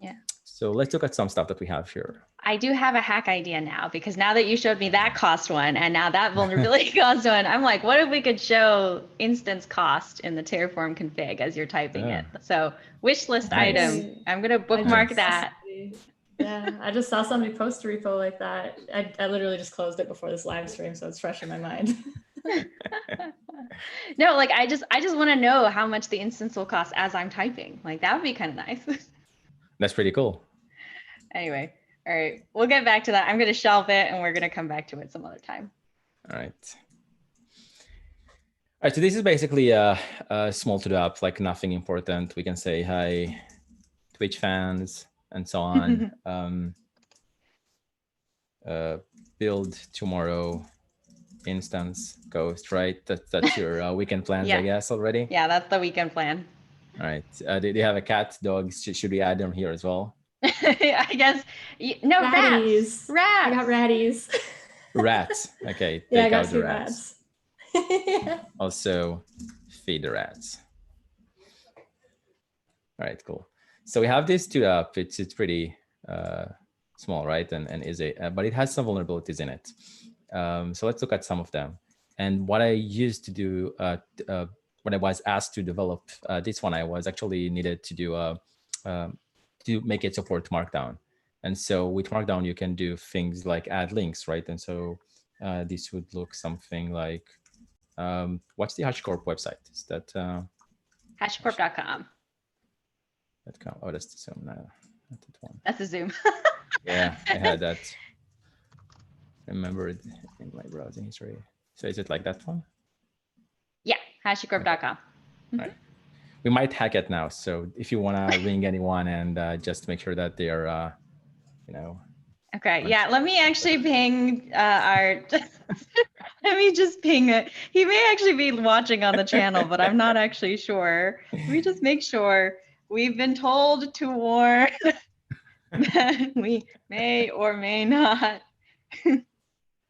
[SPEAKER 1] Yeah.
[SPEAKER 3] So let's look at some stuff that we have here.
[SPEAKER 1] I do have a hack idea now, because now that you showed me that cost one and now that vulnerability cost one, I'm like, what if we could show instance cost in the Terraform config as you're typing it? So wish list item, I'm going to bookmark that.
[SPEAKER 2] Yeah, I just saw somebody post a repo like that. I literally just closed it before this live stream, so it's fresh in my mind.
[SPEAKER 1] No, like I just want to know how much the instance will cost as I'm typing. Like that would be kind of nice.
[SPEAKER 3] That's pretty cool.
[SPEAKER 1] Anyway, all right, we'll get back to that. I'm going to shelve it and we're going to come back to it some other time.
[SPEAKER 3] All right. All right, so this is basically a small to-do app, like nothing important. We can say hi, Twitch fans, and so on. Build tomorrow instance ghost, right? That's your weekend plans,
[SPEAKER 1] Yeah.
[SPEAKER 3] I guess, already?
[SPEAKER 1] Yeah, that's the weekend plan.
[SPEAKER 3] All right. Do you have a cat, dogs? Should we add them here as well?
[SPEAKER 1] I guess. No,
[SPEAKER 2] Ratties.
[SPEAKER 1] Rats.
[SPEAKER 2] I got ratties.
[SPEAKER 3] Rats. Okay.
[SPEAKER 2] Yeah, I
[SPEAKER 3] Take
[SPEAKER 2] got
[SPEAKER 3] out
[SPEAKER 2] two
[SPEAKER 3] the rats.
[SPEAKER 2] rats.
[SPEAKER 3] Also, feed the rats. All right, cool. So we have this to up. It's pretty small, right? And is but it has some vulnerabilities in it. So let's look at some of them. And what I used to do when I was asked to develop this one, I was actually needed to do to make it support Markdown. And so with Markdown, you can do things like add links, right? And so this would look something like, what's the HashiCorp website? Is that
[SPEAKER 1] HashiCorp.com.
[SPEAKER 3] Oh, that's the Zoom. No, not that one.
[SPEAKER 1] That's a Zoom.
[SPEAKER 3] Yeah, I had that. Remembered in my browsing history. So is it like that one?
[SPEAKER 1] Yeah, HashiCorp.com.
[SPEAKER 3] All right. We might hack it now. So if you want to ring anyone and just make sure that they're,
[SPEAKER 1] Okay, yeah, let me actually ping our, let me just ping it. He may actually be watching on the channel, but I'm not actually sure. Let me just make sure. We've been told to warn that we may or may not.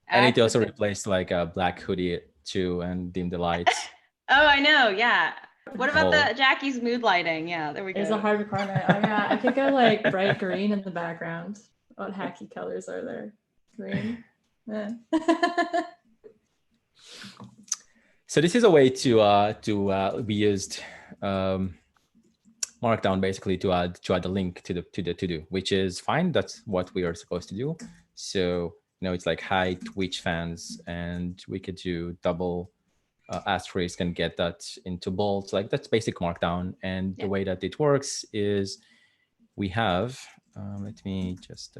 [SPEAKER 3] I need to also replace like a black hoodie too and dim the lights.
[SPEAKER 1] Oh, I know, yeah. What about the Jackie's mood lighting? Yeah, there we go.
[SPEAKER 2] It's a hard requirement. I could go like bright green in the background. What hacky colors are there? Green. Yeah.
[SPEAKER 3] So this is a way we used Markdown basically to add a link to the to-do, which is fine. That's what we are supposed to do. So it's like hi Twitch fans, and we could do double asterisk and get that into bold. Like that's basic Markdown. And the way that it works is we have let me just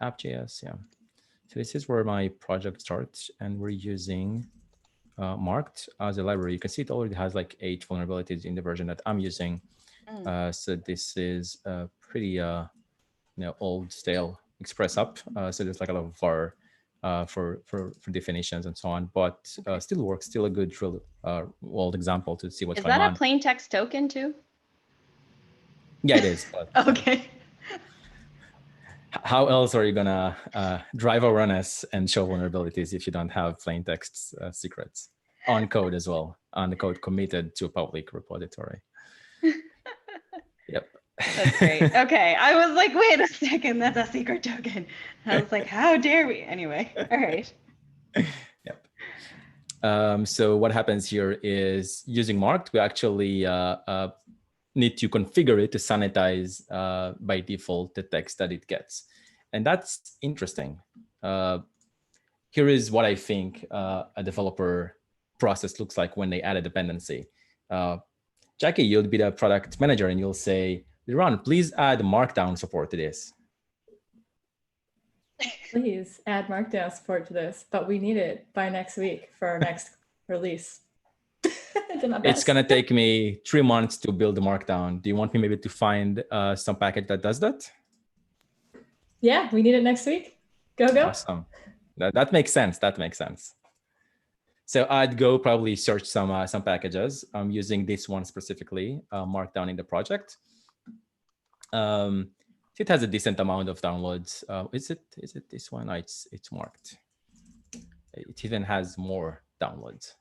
[SPEAKER 3] app.js. Yeah. So this is where my project starts, and we're using marked as a library. You can see it already has like 8 vulnerabilities in the version that I'm using. So this is a pretty old stale Express up. So there's like a lot of var for definitions and so on, but still works. Still a good real old example to see what's going on.
[SPEAKER 1] Is that a plain text token too?
[SPEAKER 3] Yeah, it is. But,
[SPEAKER 1] okay.
[SPEAKER 3] How else are you gonna drive awareness and show vulnerabilities if you don't have plain text secrets on code as well, on the code committed to a public repository?
[SPEAKER 1] That's great. Okay, I was like, wait a second, that's a secret token. I was like, how dare we? Anyway, all right.
[SPEAKER 3] Yep. So what happens here is using marked, we actually need to configure it to sanitize by default the text that it gets. And that's interesting. Here is what I think a developer process looks like when they add a dependency. Jacquie, you'll be the product manager and you'll say, Liran, please add markdown support to this.
[SPEAKER 2] Please add markdown support to this, but we need it by next week for our next release.
[SPEAKER 3] It's going to take me 3 months to build the markdown. Do you want me maybe to find some package that does that?
[SPEAKER 2] Yeah, we need it next week. Go.
[SPEAKER 3] Awesome. That makes sense. That makes sense. So I'd go probably search some packages. I'm using this one specifically, markdown in the project. It has a decent amount of downloads. Is it this one? No, it's marked. It even has more downloads,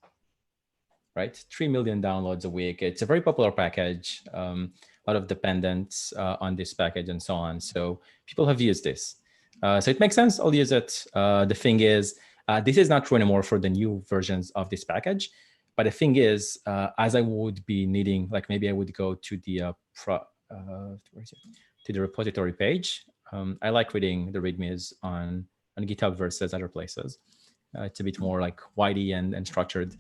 [SPEAKER 3] right? 3 million downloads a week. It's a very popular package. A lot of dependents on this package and so on. So people have used this. So it makes sense. I'll use it. The thing is, this is not true anymore for the new versions of this package. But the thing is, as I would be needing, like maybe I would go to the where is it? To the repository page. I like reading the readmes on GitHub versus other places. It's a bit more like widey and structured.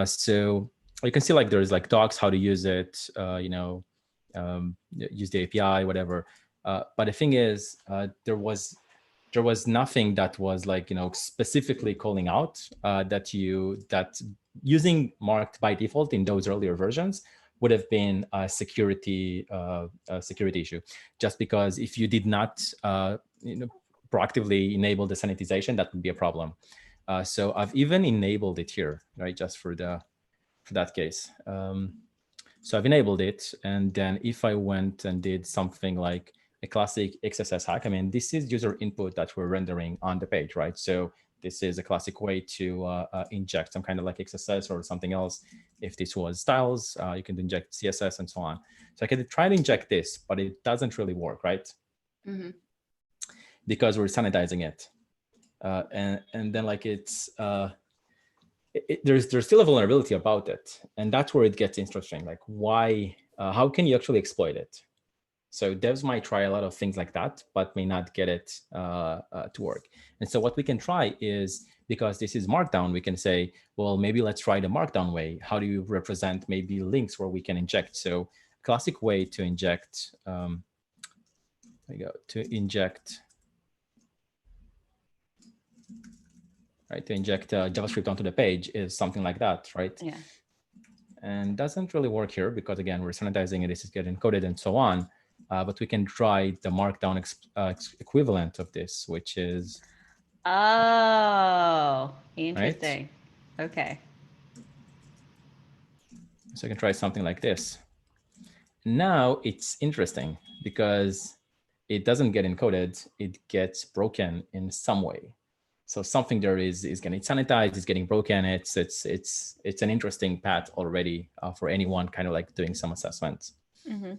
[SPEAKER 3] So you can see like there's like docs, how to use it, use the API, whatever. But the thing is, there was nothing that was like, specifically calling out that using marked by default in those earlier versions would have been a security issue, just because if you did not proactively enable the sanitization, that would be a problem. So I've even enabled it here, right, just for that case. So I've enabled it, and then if I went and did something like a classic XSS hack, I mean, this is user input that we're rendering on the page, right? So this is a classic way to inject some kind of like XSS or something else. If this was styles, you can inject CSS and so on. So I can try to inject this, but it doesn't really work, right? Mm-hmm. Because we're sanitizing it. And then like there's still a vulnerability about it. And that's where it gets interesting. Like why, how can you actually exploit it? So devs might try a lot of things like that, but may not get it to work. And so what we can try is, because this is Markdown, we can say, well, maybe let's try the Markdown way. How do you represent maybe links where we can inject? So classic way to inject, there we go, to inject JavaScript onto the page is something like that, right? Yeah. And doesn't really work here because, again, we're sanitizing it. This is getting encoded and so on. But we can try the Markdown equivalent of this, which is.
[SPEAKER 1] Oh, interesting. Right? Okay.
[SPEAKER 3] So I can try something like this. Now it's interesting because it doesn't get encoded. It gets broken in some way. So something there is getting sanitized, is getting broken. It's an interesting path already for anyone kind of like doing some assessments. Mm-hmm.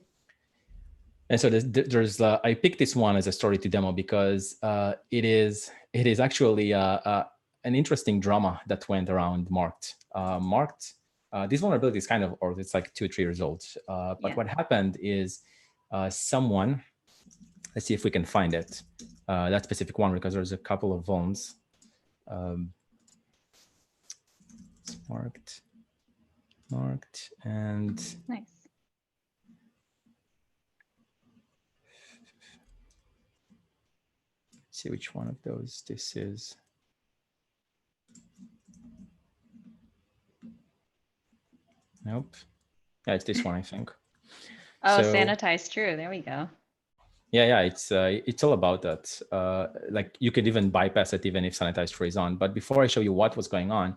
[SPEAKER 3] And so there's I picked this one as a story to demo because it is actually an interesting drama that went around marked. This vulnerability is kind of, or it's like 2 or 3 years old. But yeah. What happened is someone, let's see if we can find it, that specific one, because there's a couple of vulns. It's marked, and
[SPEAKER 1] nice.
[SPEAKER 3] See which one of those this is. Nope. Yeah, it's this one, I think.
[SPEAKER 1] Oh, so, sanitized true. There we go.
[SPEAKER 3] Yeah, it's all about that. Like you could even bypass it even if sanitized true is on. But before I show you what was going on,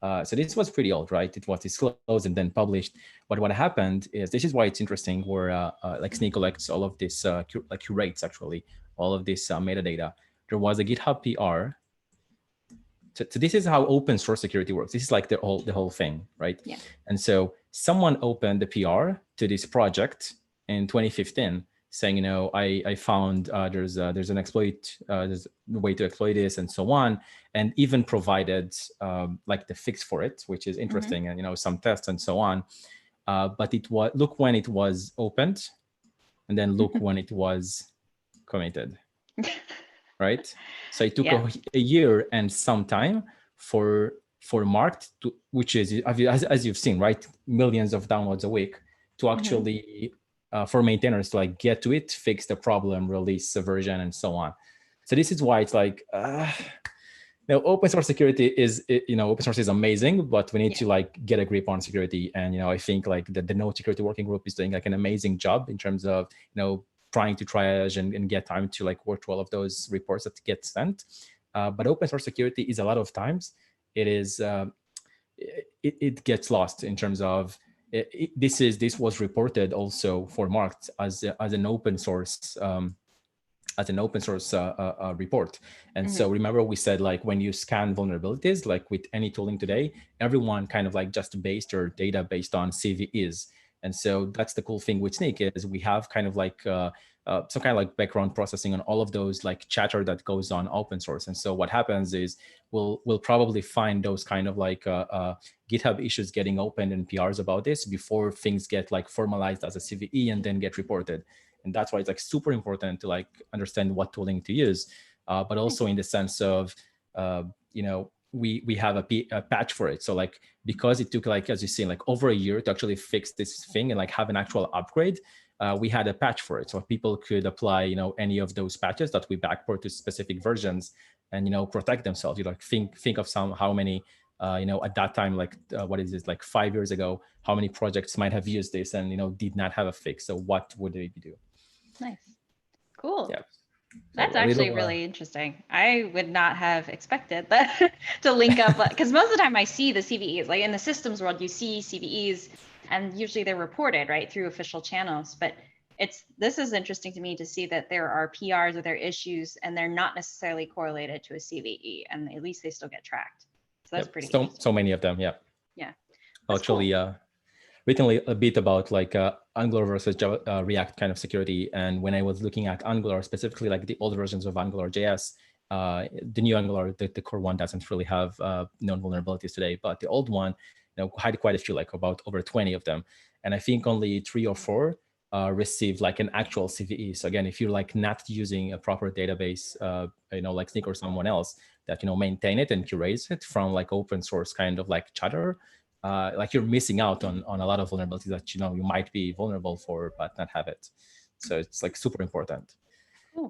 [SPEAKER 3] so this was pretty old, right? It was disclosed and then published. But what happened is, this is why it's interesting, where like Snyk collects all of this, like curates actually all of this metadata. There was a GitHub PR. So this is how open source security works. This is like the whole thing, right?
[SPEAKER 1] Yeah.
[SPEAKER 3] And so someone opened the PR to this project in 2015 saying, I found there's an exploit, there's a way to exploit this and so on, and even provided like the fix for it, which is interesting, and some tests and so on. But look when it was opened, and then look when it was committed, right? So it took a year and some time for Marked to, which is, as you've seen, right, millions of downloads a week, to actually for maintainers to like get to it, fix the problem, release a version, and so on. So this is why it's like, open source security is, open source is amazing, but we need to like get a grip on security. And I think like the Node Security Working Group is doing like an amazing job in terms of trying to triage and get time to like work through all of those reports that get sent. But open source security is a lot of times it is it gets lost in terms of this was reported also for Marked as an open source report. And so remember we said like when you scan vulnerabilities, like with any tooling today, everyone kind of like just based their data based on CVEs. And so that's the cool thing with Snyk is we have kind of like some kind of like background processing on all of those like chatter that goes on open source. And so what happens is we'll probably find those kind of like GitHub issues getting opened and PRs about this before things get like formalized as a CVE and then get reported. And that's why it's like super important to like understand what tooling to use, but also in the sense of, we have a patch for it. So like, because it took like, as you see, like over a year to actually fix this thing and like have an actual upgrade, we had a patch for it. So people could apply, any of those patches that we backport to specific versions and, protect themselves. You like think of how many, at that time, like what is this, like 5 years ago, how many projects might have used this and, did not have a fix. So what would they do?
[SPEAKER 1] Nice. Cool.
[SPEAKER 3] Yeah.
[SPEAKER 1] That's actually really interesting. I would not have expected that to link up, because most of the time I see the CVEs, like in the systems world, you see CVEs and usually they're reported right through official channels. But this is interesting to me to see that there are PRs or there are issues and they're not necessarily correlated to a CVE, and at least they still get tracked. So that's pretty
[SPEAKER 3] so many of them. Yeah.
[SPEAKER 1] Yeah.
[SPEAKER 3] Actually, cool. Written a bit about like Angular versus Java, React kind of security. And when I was looking at Angular, specifically like the old versions of Angular JS, the new Angular, the core one doesn't really have known vulnerabilities today, but the old one had quite a few, like about over 20 of them. And I think only 3 or 4 received like an actual CVE. So again, if you're like not using a proper database, like Snyk or someone else that, maintain it and curates it from like open source kind of like chatter, like you're missing out on a lot of vulnerabilities that you might be vulnerable for but not have it. So it's like super important. Cool.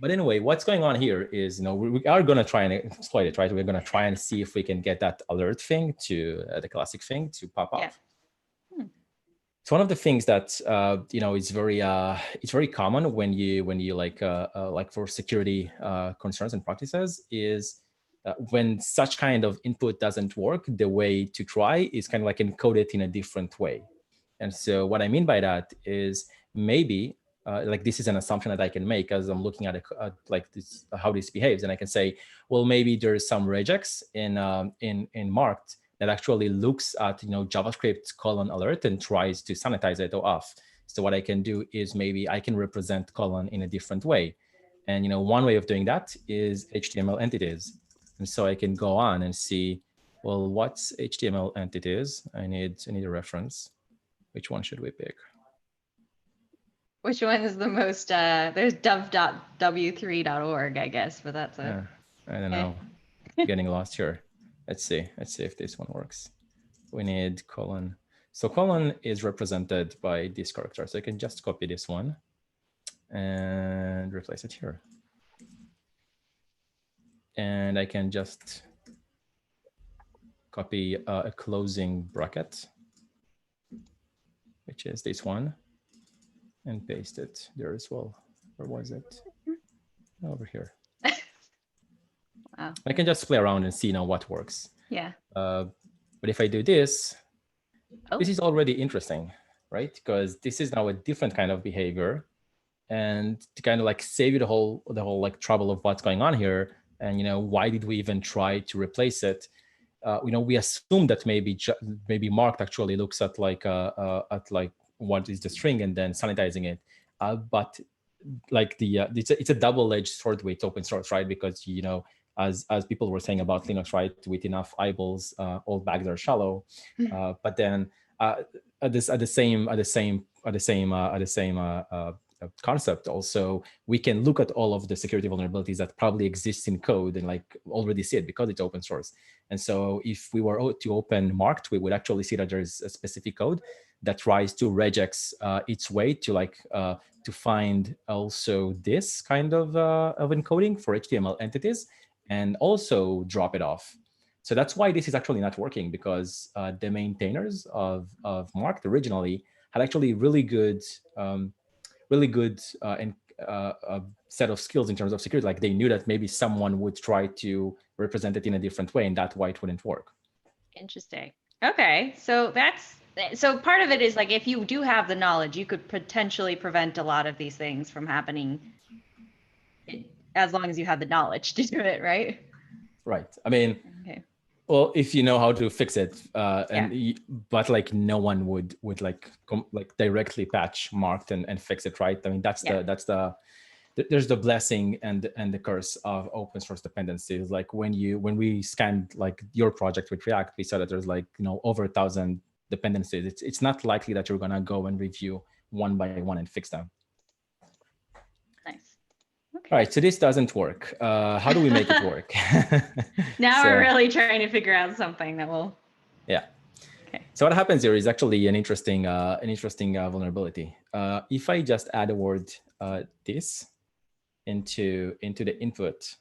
[SPEAKER 3] But anyway, what's going on here is we are going to try and exploit it, right? We're going to try and see if we can get that alert thing to the classic thing to pop up. Yeah. So one of the things that it's very common when you like for security concerns and practices is when such kind of input doesn't work, the way to try is kind of like encode it in a different way. And so what I mean by that is maybe like this is an assumption that I can make as I'm looking at like this, how this behaves, and I can say, well, maybe there's some regex in Marked that actually looks at JavaScript :alert and tries to sanitize it or off. So what I can do is maybe I can represent colon in a different way, and one way of doing that is HTML entities. And so I can go on and see, well, what's HTML entities? I need a reference. Which one should we pick?
[SPEAKER 1] Which one is the most, there's dev.w3.org, I guess, but that's it.
[SPEAKER 3] I don't know, getting lost here. Let's see if this one works. We need colon. So colon is represented by this character. So I can just copy this one and replace it here. And I can just copy a closing bracket, which is this one, and paste it there as well. Where was it? Over here. Wow. I can just play around and see now what works.
[SPEAKER 1] Yeah.
[SPEAKER 3] But if I do this, this is already interesting, right? Because this is now a different kind of behavior, and to kind of like save you the whole like trouble of what's going on here. And why did we even try to replace it? We assume that maybe Marked actually looks at like what is the string and then sanitizing it. But like it's a double-edged sword with open source, right? Because as people were saying about Linux, right, with enough eyeballs, all bags are shallow. But then at the same concept, also we can look at all of the security vulnerabilities that probably exist in code and like already see it because it's open source. And so if we were to open Marked, we would actually see that there's a specific code that tries to regex its way to to find also this kind of encoding for HTML entities and also drop it off. So that's why this is actually not working, because the maintainers of Marked originally had actually really good set of skills in terms of security. Like they knew that maybe someone would try to represent it in a different way, and that's why it wouldn't work.
[SPEAKER 1] Interesting. Okay, so part of it is like if you do have the knowledge, you could potentially prevent a lot of these things from happening, as long as you have the knowledge to do it, right?
[SPEAKER 3] Right. I mean,
[SPEAKER 1] okay.
[SPEAKER 3] Well, if you know how to fix it, but like no one would like directly patch Marked and fix it, right? I mean, there's the blessing and the curse of open source dependencies. Like when we scanned like your project with React, we saw that there's like over 1,000 dependencies. It's not likely that you're gonna go and review one by one and fix them.
[SPEAKER 1] Nice. Okay.
[SPEAKER 3] All right, so this doesn't work. How do we make it work?
[SPEAKER 1] Now we're really trying to figure out something that will.
[SPEAKER 3] Yeah.
[SPEAKER 1] Okay.
[SPEAKER 3] So what happens here is actually an interesting vulnerability. If I just add a word this into the input,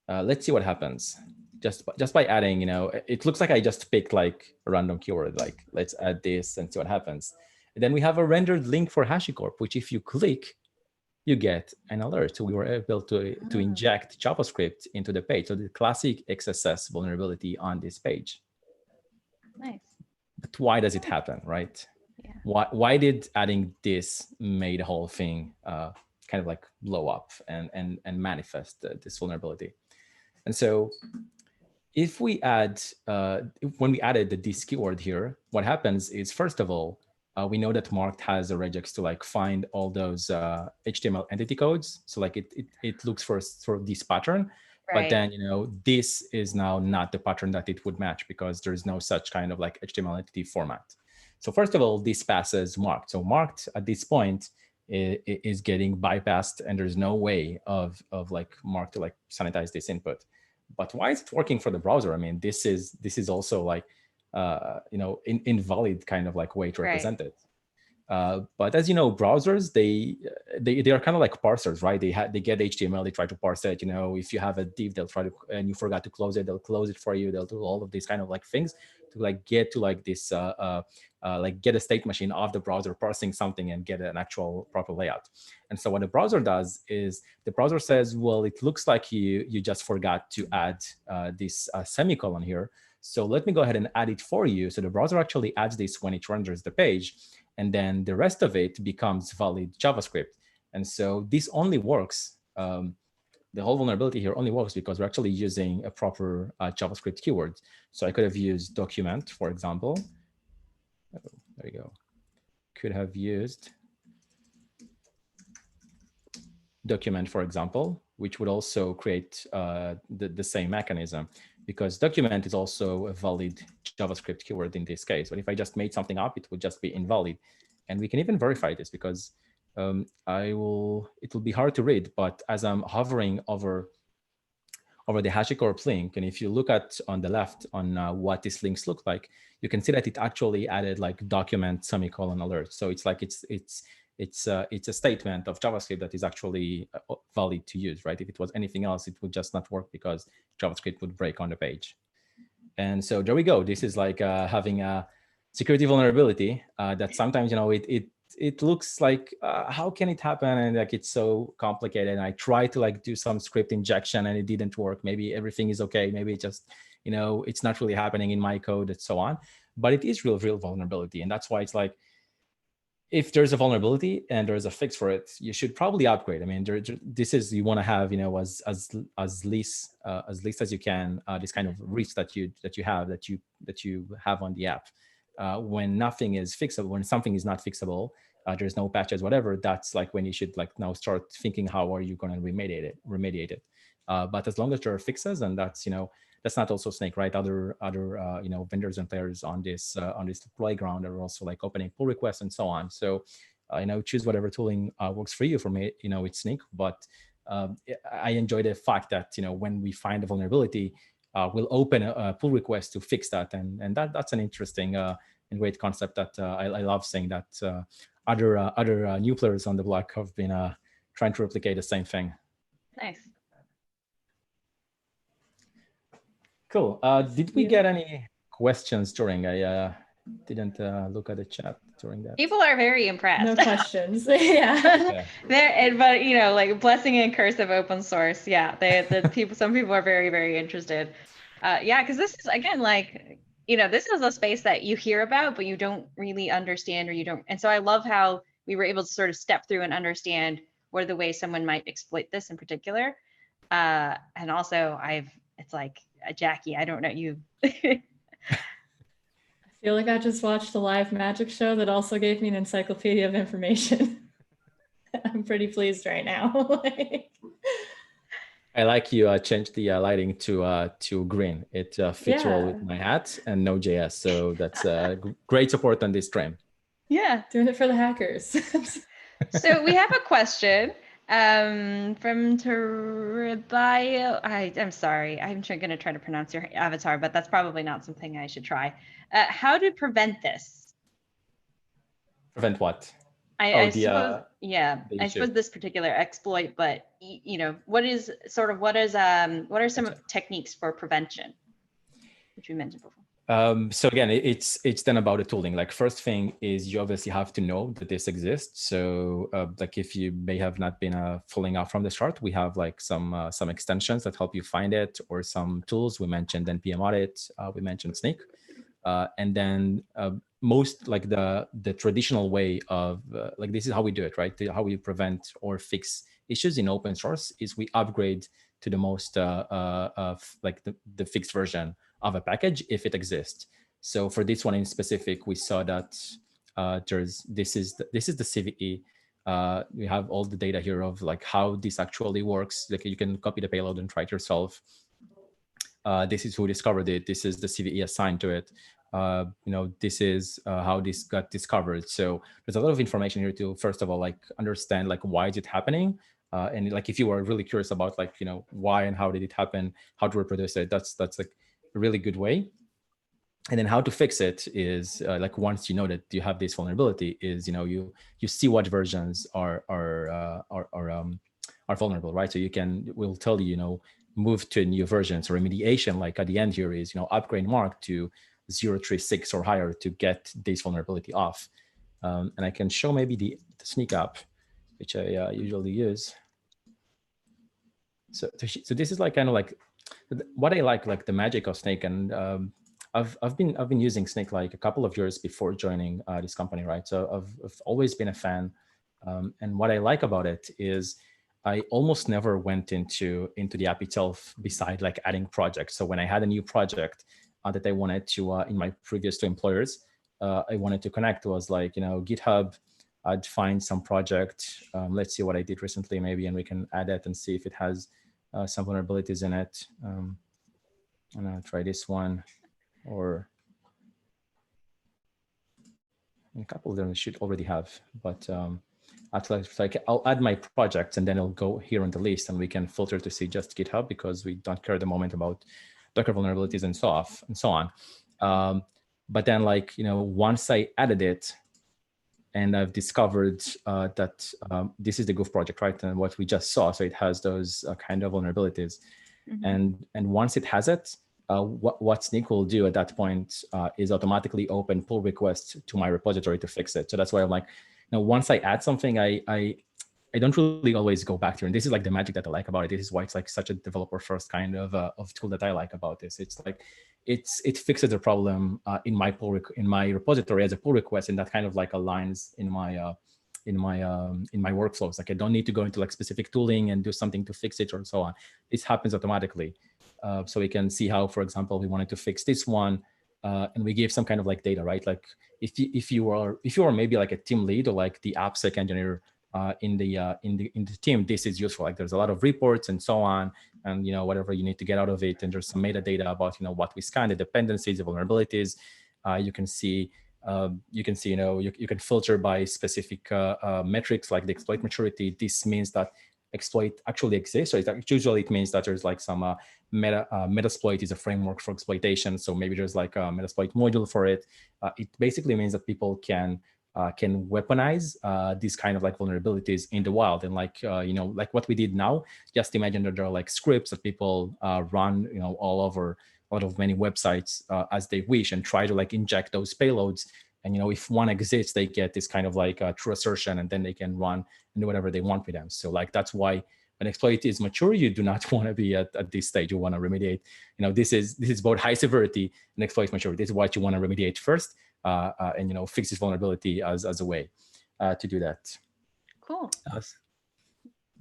[SPEAKER 3] let's see what happens. Just by adding, it looks like I just picked like a random keyword. Like let's add this and see what happens. And then we have a rendered link for HashiCorp, which if you click, you get an alert. So we were able to inject JavaScript into the page. So the classic XSS vulnerability on this page.
[SPEAKER 1] Nice.
[SPEAKER 3] But why does it happen, right?
[SPEAKER 1] Yeah.
[SPEAKER 3] Why did adding this made the whole thing kind of like blow up and manifest this vulnerability? And so if we add, when we added the this keyword here, what happens is, first of all, we know that Marked has a regex to like find all those HTML entity codes. So like it looks for this pattern, right. But then this is now not the pattern that it would match because there is no such kind of like HTML entity format. So first of all, this passes Marked. So Marked at this point is getting bypassed, and there's no way of like Marked to like sanitize this input. But why is it working for the browser? I mean, this is also like invalid kind of like way to represent it. But as you know, browsers, they are kind of like parsers, right? They get HTML, they try to parse it. If you have a div, they'll try to, and you forgot to close it, they'll close it for you. They'll do all of these kind of like things to like get to like this like get a state machine of the browser parsing something and get an actual proper layout. And so what the browser does is the browser says, well, it looks like you just forgot to add this semicolon here. So let me go ahead and add it for you. So the browser actually adds this when it renders the page, and then the rest of it becomes valid JavaScript. And so this only works, the whole vulnerability here only works because we're actually using a proper JavaScript keyword. So I could have used document, for example. Oh, there you go. Could have used document, for example, which would also create the same mechanism, because document is also a valid JavaScript keyword in this case. But if I just made something up, it would just be invalid. And we can even verify this because it will be hard to read, but as I'm hovering over the HashiCorp link, and if you look at on the left on what these links look like, you can see that it actually added like document semicolon alert. So it's like it's a statement of JavaScript that is actually valid to use, right? If it was anything else, it would just not work because JavaScript would break on the page. And so there we go. This is like having a security vulnerability that sometimes, it looks like how can it happen, and like it's so complicated. And I try to like do some script injection and it didn't work. Maybe everything is okay. Maybe it just it's not really happening in my code and so on. But it is real vulnerability, and that's why it's like, if there's a vulnerability and there's a fix for it, you should probably upgrade. I mean, this is, you want to have as least as you can this kind of reach that you have on the app. when nothing is fixable, when something is not fixable, there's no patches, whatever, that's like when you should like now start thinking how are you going to remediate it. But as long as there are fixes, and that's, that's not also Snyk, right? Other vendors and players on this playground are also like opening pull requests and so on. So choose whatever tooling works for you. For me, it's Snyk, but I enjoy the fact that when we find a vulnerability, we'll open a pull request to fix that, and that's an interesting and great concept that I love seeing that other new players on the block have been trying to replicate the same thing.
[SPEAKER 1] Nice.
[SPEAKER 3] Cool. Did we get any questions during? I didn't look at the chat during that.
[SPEAKER 1] People are very impressed.
[SPEAKER 2] No questions. Yeah.
[SPEAKER 1] But like blessing and curse of open source. Yeah, some people are very, very interested. Yeah, because this is again like this is a space that you hear about, but you don't really understand, or you don't. And so I love how we were able to sort of step through and understand what are the ways someone might exploit this in particular. And also it's like Jacquie, I don't know you.
[SPEAKER 2] I feel like I just watched a live magic show that also gave me an encyclopedia of information. I'm pretty pleased right now.
[SPEAKER 3] I like you changed the lighting to green. It fits well with my hat and Node.js. So that's great support on this stream.
[SPEAKER 1] Yeah.
[SPEAKER 2] Doing it for the hackers.
[SPEAKER 1] So we have a question from Tarabayo. I'm sorry. I'm going to try to pronounce your avatar, but that's probably not something I should try. How to prevent this?
[SPEAKER 3] Prevent what?
[SPEAKER 1] I suppose this particular exploit, but what are some techniques for prevention, which we mentioned before?
[SPEAKER 3] So again, it's then about the tooling. Like first thing is you obviously have to know that this exists. So like if you may have not been following up from the start, we have like some extensions that help you find it, or some tools. We mentioned npm audit, we mentioned Snyk, and then most like the traditional way of like this is how we do it, right? How we prevent or fix issues in open source is we upgrade to the most like the fixed version of a package if it exists. So for this one in specific, we saw that this is the CVE. We have all the data here of like how this actually works. Like you can copy the payload and try it yourself. This is who discovered it. This is the CVE assigned to it. This is how this got discovered. So there's a lot of information here to, first of all, like understand like why is it happening, and like if you are really curious about like why and how did it happen, how to reproduce it. That's like a really good way. And then how to fix it is like once you know that you have this vulnerability, is you see what versions are vulnerable, right? So will tell you move to new versions. So remediation, like at the end here, is upgrade mark to 0.36 or higher to get this vulnerability off. And I can show maybe the Snyk app, which I usually use. So this is like kind of like what I like the magic of Snyk. And I've been using Snyk like a couple of years before joining this company, right? So I've always been a fan. And what I like about it is I almost never went into the app itself beside like adding projects. So when I had a new project that I wanted to, in my previous two employers, I wanted to connect was like, GitHub, I'd find some project. Let's see what I did recently maybe, and we can add it and see if it has some vulnerabilities in it. And I'll try this one, or a couple of them should already have, but I'll add my projects and then it'll go here on the list and we can filter to see just GitHub because we don't care at the moment about Docker vulnerabilities and so on. But then once I added it and I've discovered that this is the Goof project, right? And what we just saw, so it has those kind of vulnerabilities. Mm-hmm. And once it has it, what Snyk will do at that point is automatically open pull requests to my repository to fix it. So that's why I'm like, once I add something, I don't really always go back to it. And this is like the magic that I like about it. This is why it's like such a developer first kind of tool that I like about this. It's like it fixes the problem in my repository as a pull request, and that kind of like aligns in my workflows. Like I don't need to go into like specific tooling and do something to fix it or so on. This happens automatically. So we can see how, for example, we wanted to fix this one. and we give some kind of like data, right? Like if you are maybe like a team lead or like the AppSec engineer in the team, this is useful. Like there's a lot of reports and so on, and whatever you need to get out of it. And there's some metadata about what we scan, the dependencies, the vulnerabilities. You can see you can filter by specific metrics like the exploit maturity. This means that exploit actually exists. So usually it means that there's like some Metasploit is a framework for exploitation. So maybe there's like a Metasploit module for it. It basically means that people can weaponize these kind of like vulnerabilities in the wild. And like like what we did now, just imagine that there are like scripts that people run all over a lot of many websites as they wish, and try to like inject those payloads. And if one exists, they get this kind of like true assertion, and then they can run and do whatever they want with them. So like that's why when exploit is mature, you do not want to be at this stage. You want to remediate. This is both high severity and exploit maturity. This is what you want to remediate first, and fix this vulnerability as a way to do that.
[SPEAKER 1] Cool.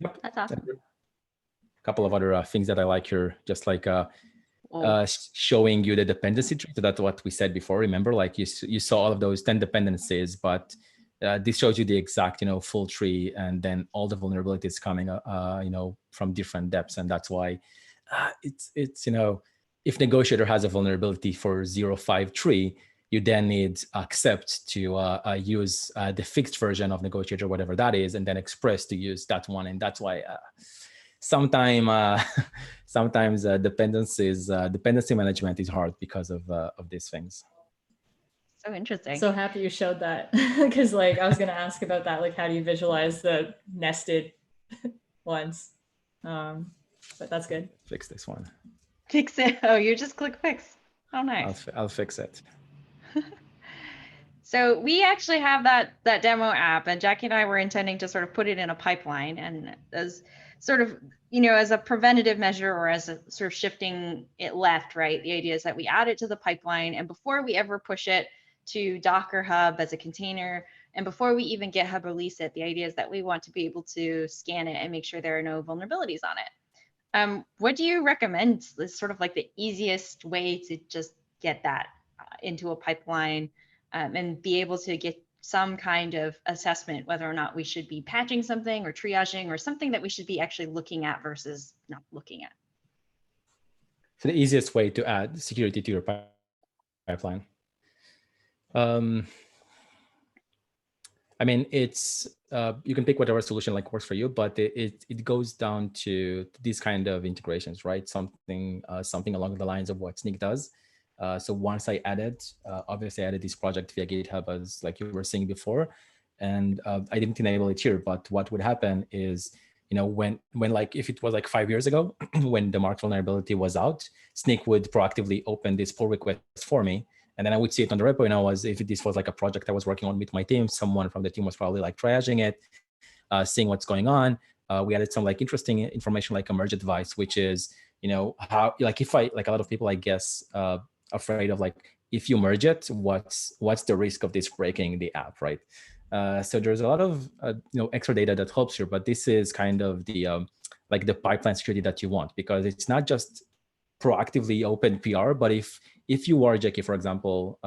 [SPEAKER 3] Yep.
[SPEAKER 1] That's awesome.
[SPEAKER 3] A couple of other things that I like here, just like showing you the dependency tree. So that's what we said before. Remember, like you saw all of those 10 dependencies, but this shows you the exact full tree, and then all the vulnerabilities coming from different depths. And that's why it's if negotiator has a vulnerability for 0.5 tree, you then need accept to use the fixed version of negotiator, whatever that is, and then express to use that one. And that's why sometimes dependency management is hard because of these things.
[SPEAKER 1] So interesting.
[SPEAKER 2] So happy you showed that, because like I was going to ask about that, like how do you visualize the nested ones? But that's good.
[SPEAKER 3] Fix this one.
[SPEAKER 1] Fix it. Oh, you just click fix. Oh, nice.
[SPEAKER 3] I'll fix it.
[SPEAKER 1] So we actually have that demo app, and Jackie and I were intending to sort of put it in a pipeline, and as sort of, as a preventative measure, or as a sort of shifting it left, right? The idea is that we add it to the pipeline, and before we ever push it to Docker Hub as a container, and before we even GitHub release it, the idea is that we want to be able to scan it and make sure there are no vulnerabilities on it. What do you recommend is sort of like the easiest way to just get that into a pipeline and be able to get some kind of assessment whether or not we should be patching something or triaging, or something that we should be actually looking at versus not looking at?
[SPEAKER 3] So the easiest way to add security to your pipeline. I mean, it's you can pick whatever solution like works for you, but it goes down to these kind of integrations, right? Something along the lines of what Snyk does. So once I obviously added this project via GitHub, as like you were saying before, and I didn't enable it here. But what would happen is, when like if it was like 5 years ago, when the marked vulnerability was out, Snyk would proactively open this pull request for me, and then I would see it on the repo. If this was like a project I was working on with my team, someone from the team was probably like triaging it, seeing what's going on. We added some like interesting information like a merge advice, which is how like if a lot of people I guess afraid of like if you merge it, what's the risk of this breaking the app, right? So there's a lot of extra data that helps here, but this is kind of the like the pipeline security that you want, because it's not just proactively open PR, but if you are Jacquie, for example,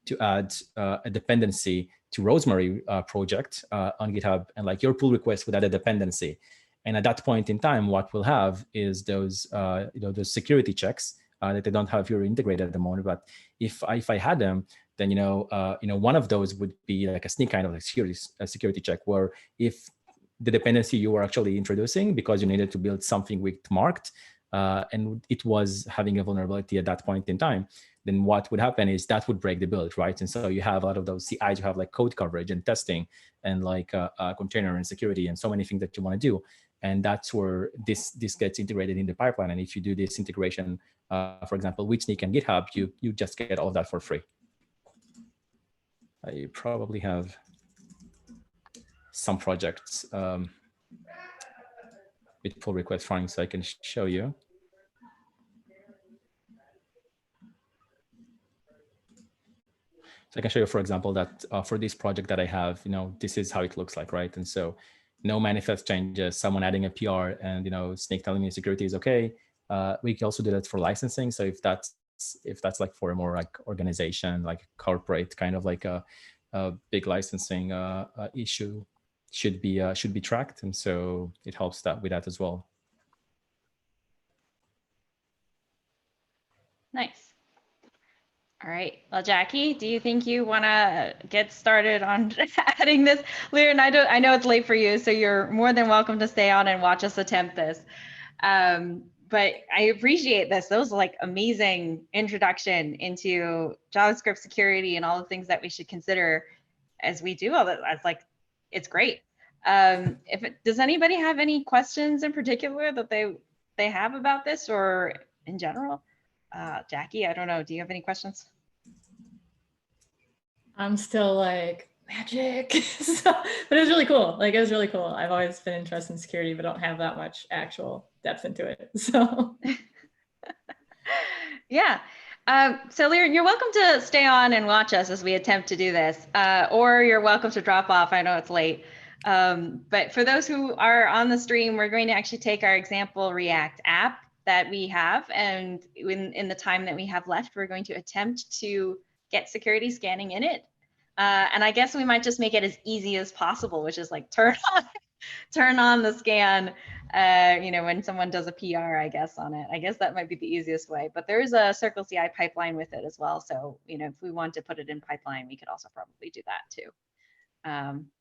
[SPEAKER 3] to add a dependency to Rosemary project on GitHub, and like your pull request would add a dependency, and at that point in time, what we'll have is those those security checks that they don't have here integrated at the moment. But if I had them, then one of those would be like a Snyk kind of like security check, where if the dependency you were actually introducing because you needed to build something with marked and it was having a vulnerability at that point in time, then what would happen is that would break the build, right? And so you have a lot of those CIs, you have like code coverage and testing and like container and security and so many things that you want to do. And that's where this gets integrated in the pipeline. And if you do this integration, for example, with Snyk and GitHub, you just get all of that for free. You probably have some projects with pull request running, so I can show you. So I can show you, for example, that for this project that I have, this is how it looks like, right? And so no manifest changes, someone adding a PR and, Snyk telling me security is okay. We can also do that for licensing. So if that's if that's like for a more like organization, like corporate kind of like a big licensing issue should be tracked, and so it helps that with that as well.
[SPEAKER 1] Nice. All right. Well, Jackie, do you think you want to get started on adding this? Liran, I know it's late for you, so you're more than welcome to stay on and watch us attempt this. But I appreciate this. Those are like amazing introduction into JavaScript security and all the things that we should consider as we do all that. It's great. Does anybody have any questions in particular that they have about this or in general? Jackie, I don't know. Do you have any questions?
[SPEAKER 2] I'm still like magic, but it was really cool. Like, it was really cool. I've always been interested in security, but don't have that much actual depth into it. So
[SPEAKER 1] yeah. So Liran, you're welcome to stay on and watch us as we attempt to do this, or you're welcome to drop off. I know it's late. But for those who are on the stream, we're going to actually take our example React app that we have, and in the time that we have left, we're going to attempt to get security scanning in it. And I guess we might just make it as easy as possible, which is like turn on the scan, when someone does a PR, I guess, on it. I guess that might be the easiest way, but there is a CircleCI pipeline with it as well. So, if we want to put it in pipeline, we could also probably do that too.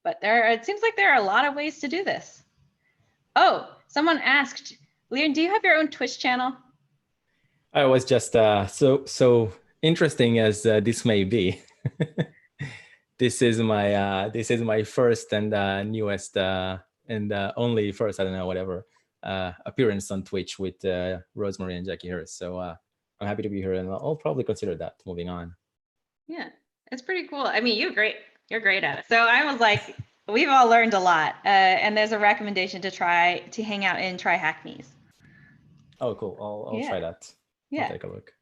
[SPEAKER 1] But it seems like there are a lot of ways to do this. Oh, someone asked, Liran, do you have your own Twitch channel?
[SPEAKER 3] I was just so interesting as this may be. This is my first and newest and only first, I don't know, whatever, appearance on Twitch with Rosemary and Jacquie here. So I'm happy to be here, and I'll probably consider that moving on.
[SPEAKER 1] Yeah, it's pretty cool. I mean, you're great at it. So I was like, we've all learned a lot, and there's a recommendation to hang out and try Hackneys.
[SPEAKER 3] Oh, cool. I'll try that.
[SPEAKER 1] Yeah.
[SPEAKER 3] I'll take a look.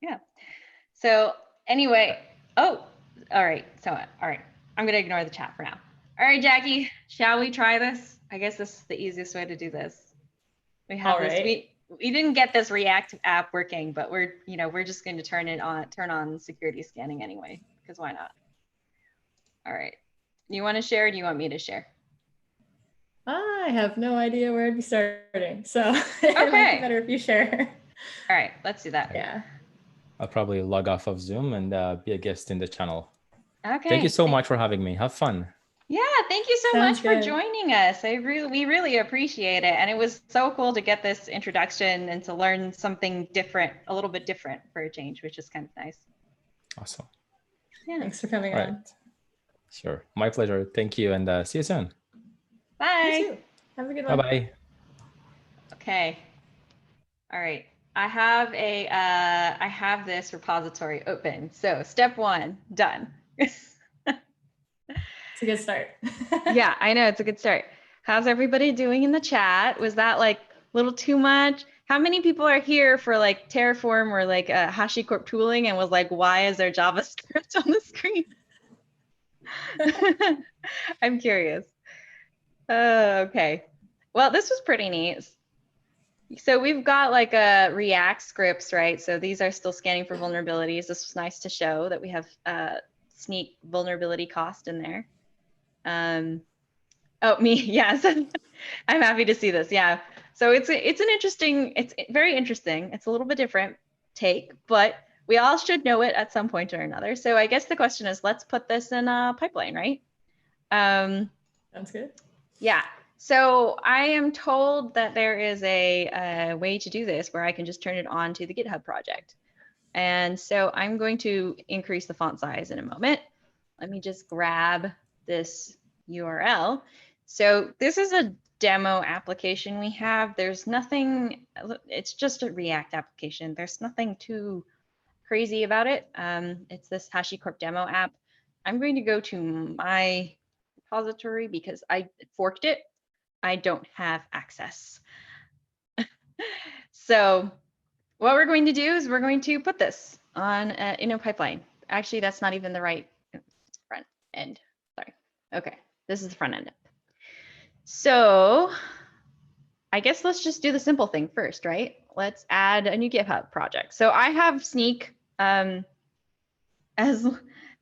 [SPEAKER 1] Yeah. So anyway, all right. I'm going to ignore the chat for now. All right, Jacquie, shall we try this? I guess this is the easiest way to do this. We have this. Right. We didn't get this React app working, but we're just going to turn on security scanning anyway, because why not? All right. You want to share, or do you want me to share?
[SPEAKER 2] I have no idea where I'd be starting, so it might be better if you share.
[SPEAKER 1] All right, let's do that.
[SPEAKER 2] Yeah.
[SPEAKER 3] I'll probably log off of Zoom and be a guest in the channel.
[SPEAKER 1] Okay.
[SPEAKER 3] Thank you so much for having me. Have fun.
[SPEAKER 1] Yeah, thank you so much for joining us. We really appreciate it. And it was so cool to get this introduction and to learn something different, a little bit different for a change, which is kind of nice.
[SPEAKER 3] Awesome.
[SPEAKER 1] Yeah.
[SPEAKER 2] Thanks for coming on.
[SPEAKER 3] Right. Sure. My pleasure. Thank you, and see you soon.
[SPEAKER 1] Bye.
[SPEAKER 2] You too. Have a good one.
[SPEAKER 3] Bye-bye.
[SPEAKER 2] Okay.
[SPEAKER 1] All right. I have this repository open. So step 1, done.
[SPEAKER 2] It's a good start.
[SPEAKER 1] Yeah, I know, it's a good start. How's everybody doing in the chat? Was that like a little too much? How many people are here for like Terraform or like HashiCorp tooling and was like, why is there JavaScript on the screen? I'm curious. Okay. Well, this was pretty neat. So we've got like a React scripts, right? So these are still scanning for vulnerabilities. This was nice to show that we have Snyk vulnerability cost in there. Oh, me, yes. I'm happy to see this. Yeah. So it's very interesting. It's a little bit different take, but we all should know it at some point or another. So I guess the question is, let's put this in a pipeline, right?
[SPEAKER 2] Sounds good.
[SPEAKER 1] Yeah. So I am told that there is a way to do this where I can just turn it on to the GitHub project. And so I'm going to increase the font size in a moment. Let me just grab this URL. So this is a demo application we have. There's nothing, it's just a React application. There's nothing too crazy about it. It's this HashiCorp demo app. I'm going to go to my repository because I forked it. I don't have access. So what we're going to do is we're going to put this on in a pipeline. Actually, that's not even the right front end. Sorry. Okay, this is the front end. So I guess let's just do the simple thing first, right? Let's add a new GitHub project. So I have Snyk.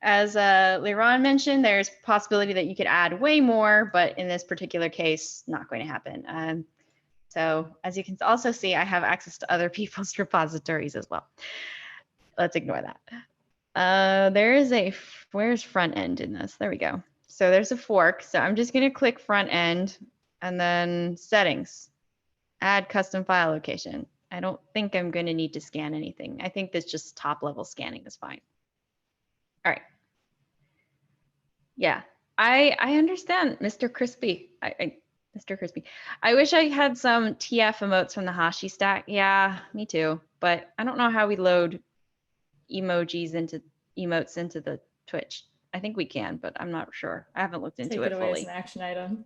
[SPEAKER 1] As Liran mentioned, there's possibility that you could add way more, but in this particular case, not going to happen. So as you can also see, I have access to other people's repositories as well. Let's ignore that. There is where's front end in this? There we go. So there's a fork. So I'm just going to click front end and then settings, add custom file location. I don't think I'm going to need to scan anything. I think this just top level scanning is fine. All right. Yeah, I understand, Mr. Crispy. Mr. Crispy. I wish I had some TF emotes from the Hashi stack. Yeah, me too. But I don't know how we load emotes into the Twitch. I think we can, but I'm not sure. I haven't looked into it fully.
[SPEAKER 2] Take it away as an action item.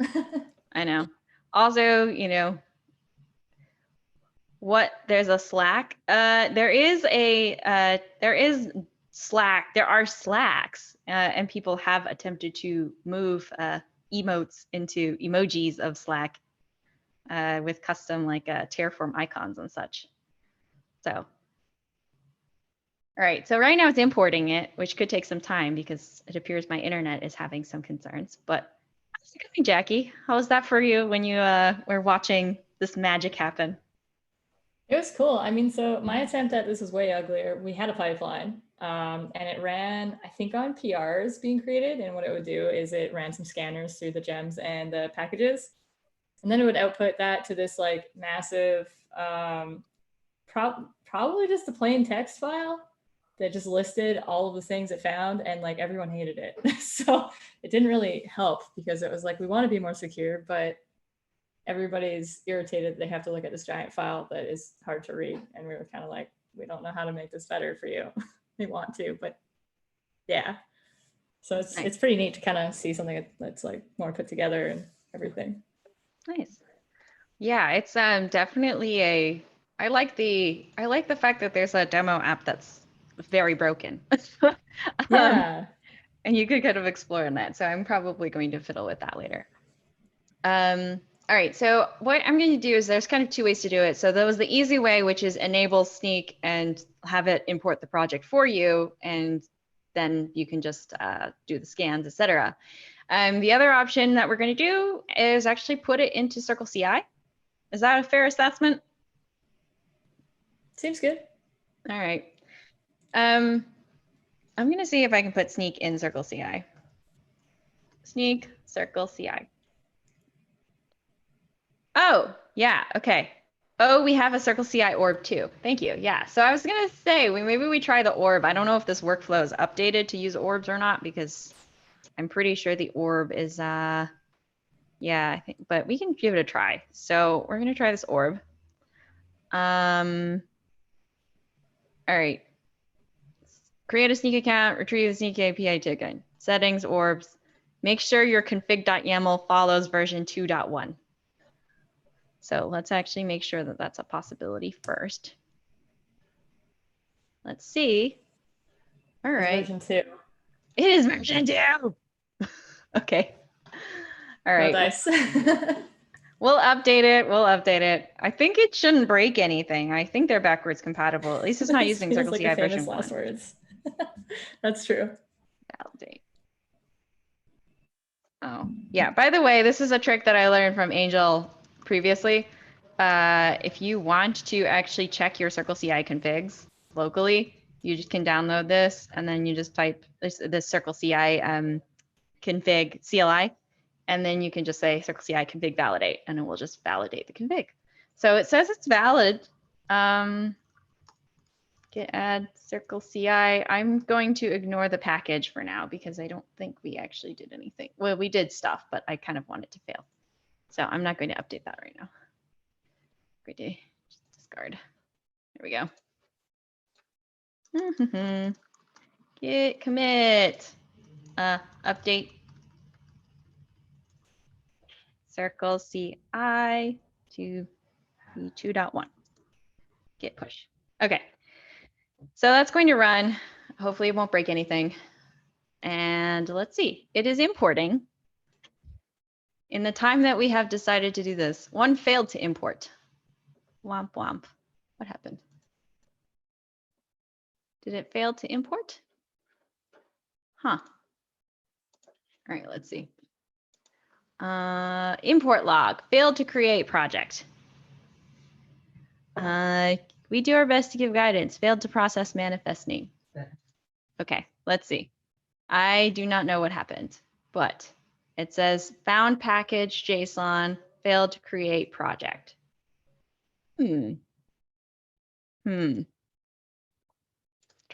[SPEAKER 1] I know. Also, you know, there's a Slack. There is Slack. There are Slacks, and people have attempted to move emotes into emojis of Slack with custom like Terraform icons and such. So, all right. So right now it's importing it, which could take some time because it appears my internet is having some concerns. But how's it going, Jackie? How was that for you when you were watching this magic happen?
[SPEAKER 2] It was cool. I mean, so my attempt at this was way uglier. We had a pipeline and it ran, I think, on PRs being created. And what it would do is it ran some scanners through the gems and the packages. And then it would output that to this like massive, probably just a plain text file that just listed all of the things it found, and like everyone hated it. So it didn't really help because it was like, we want to be more secure, but everybody's irritated they have to look at this giant file that is hard to read. And we were kind of like, we don't know how to make this better for you. We want to, but yeah. So it's pretty neat to kind of see something that's like more put together and everything.
[SPEAKER 1] Nice. Yeah, it's definitely I like the fact that there's a demo app that's very broken.
[SPEAKER 2] Yeah.
[SPEAKER 1] And you could kind of explore in that. So I'm probably going to fiddle with that later. All right, so what I'm going to do is there's kind of two ways to do it. So there was the easy way, which is enable Snyk and have it import the project for you, and then you can just do the scans, etc. The other option that we're going to do is actually put it into CircleCI. Is that a fair assessment?
[SPEAKER 2] Seems good.
[SPEAKER 1] All right. I'm going to see if I can put Snyk in CircleCI. Snyk, CircleCI. Oh, yeah, okay. Oh, we have a CircleCI orb too. Thank you. Yeah, so I was gonna say, maybe we try the orb. I don't know if this workflow is updated to use orbs or not, because I'm pretty sure the orb is, yeah, I think, but we can give it a try. So we're gonna try this orb. All right. Create a Snyk account, retrieve the Snyk API token. Settings, orbs. Make sure your config.yaml follows version 2.1. So let's actually make sure that that's a possibility first. Let's see. All right.
[SPEAKER 2] Version 2.
[SPEAKER 1] It is version 2. Okay. All right.
[SPEAKER 2] No dice.
[SPEAKER 1] We'll update it. We'll update it. I think it shouldn't break anything. I think they're backwards compatible. At least it's not using CircleCI
[SPEAKER 2] like
[SPEAKER 1] version 1.
[SPEAKER 2] Last words. That's true.
[SPEAKER 1] Validate. Oh, yeah. By the way, this is a trick that I learned from Angel previously. If you want to actually check your CircleCI configs locally, you just can download this and then you just type this CircleCI config CLI, and then you can just say CircleCI config validate, and it will just validate the config. So it says it's valid. Git add CircleCI. I'm going to ignore the package for now because I don't think we actually did anything. Well, we did stuff, but I kind of want it to fail. So I'm not going to update that right now. Great day. Just discard. There we go. Git commit. Update. CircleCI to 2.1. Git push. Okay. So that's going to run. Hopefully it won't break anything. And let's see. It is importing. in the time that we have decided to do this, one failed to import. Womp womp. What happened? Did it fail to import? Huh. All right, let's see. Import log, failed to create project. We do our best to give guidance, failed to process manifest name. Okay, let's see. I do not know what happened, but it says found package JSON, failed to create project. Try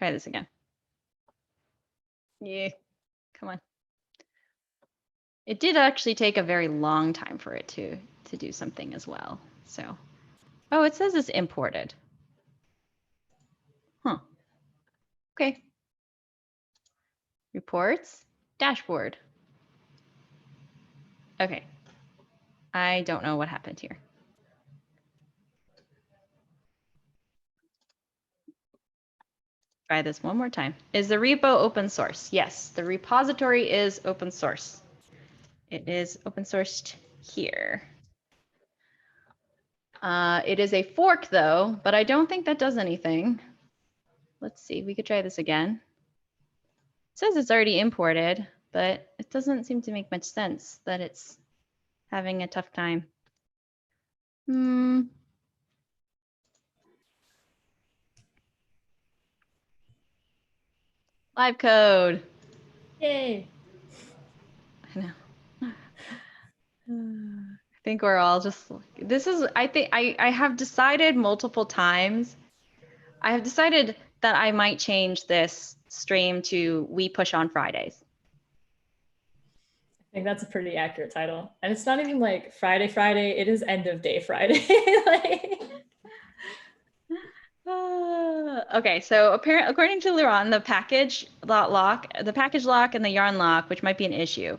[SPEAKER 1] this again. Yeah, come on. It did actually take a very long time for it to do something as well. So, oh, it says it's imported. Huh. Okay. Reports, dashboard. Okay. I don't know what happened here. Try this one more time. Is the repo open source? Yes, the repository is open source. It is open sourced here. It is a fork though, but I don't think that does anything. Let's see, we could try this again. It says it's already imported, but it doesn't seem to make much sense that it's having a tough time. Live code.
[SPEAKER 2] Yay.
[SPEAKER 1] I know. I think we're all just, this is, I think I have decided multiple times. I have decided that I might change this stream to We Push on Fridays.
[SPEAKER 2] I think that's a pretty accurate title. And it's not even like Friday, it is end of day Friday.
[SPEAKER 1] Okay, so according to Liran, the package lock and the yarn lock, which might be an issue,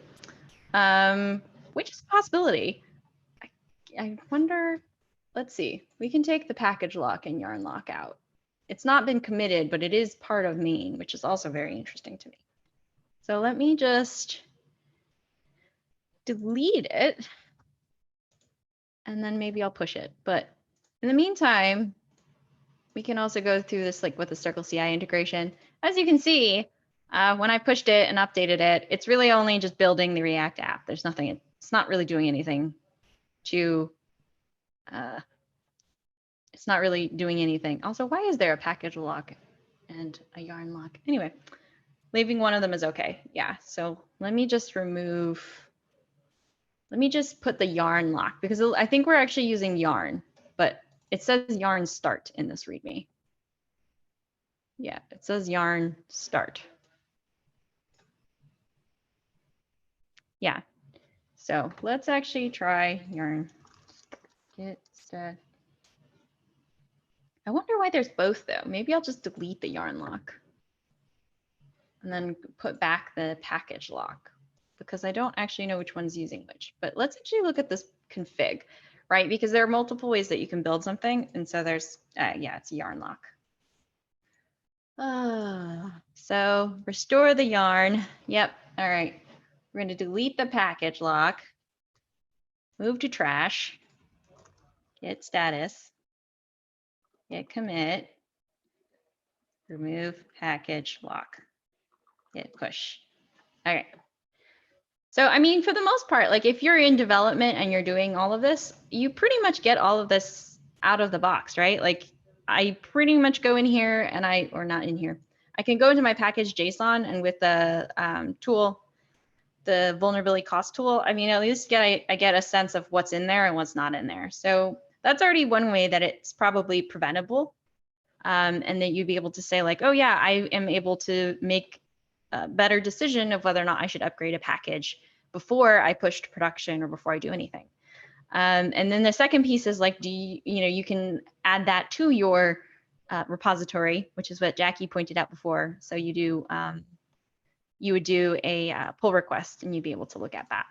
[SPEAKER 1] which is a possibility. I wonder, let's see, we can take the package lock and yarn lock out. It's not been committed, but it is part of main, which is also very interesting to me. So let me just delete it and then maybe I'll push it. But in the meantime, we can also go through this like with the CircleCI integration. As you can see, when I pushed it and updated it, it's really only just building the React app. There's nothing, it's not really doing anything to, it's not really doing anything. Also, why is there a package lock and a yarn lock? Anyway, leaving one of them is okay. Yeah, so let me just remove, let me just put the yarn lock because I think we're actually using yarn, but it says yarn start in this README. Yeah, it says yarn start. Yeah, so let's actually try yarn get stat. I wonder why there's both though. Maybe I'll just delete the yarn lock and then put back the package lock because I don't actually know which one's using which. But let's actually look at this config, right? Because there are multiple ways that you can build something. And so there's, yeah, it's a yarn lock. So restore the yarn. Yep. All right. We're going to delete the package lock, move to trash, get status, get commit, remove package lock, hit push. Okay. So, I mean, for the most part, like if you're in development and you're doing all of this, you pretty much get all of this out of the box, right? Like I pretty much go in here and or not in here. I can go into my package JSON and with the tool, the vulnerability cost tool, I mean, at least I get a sense of what's in there and what's not in there. So that's already one way that it's probably preventable. And that you'd be able to say like, oh yeah, I am able to make a better decision of whether or not I should upgrade a package before I push to production or before I do anything. And then the second piece is like, you can add that to your repository, which is what Jacquie pointed out before. So you do, you would do a pull request and you'd be able to look at that.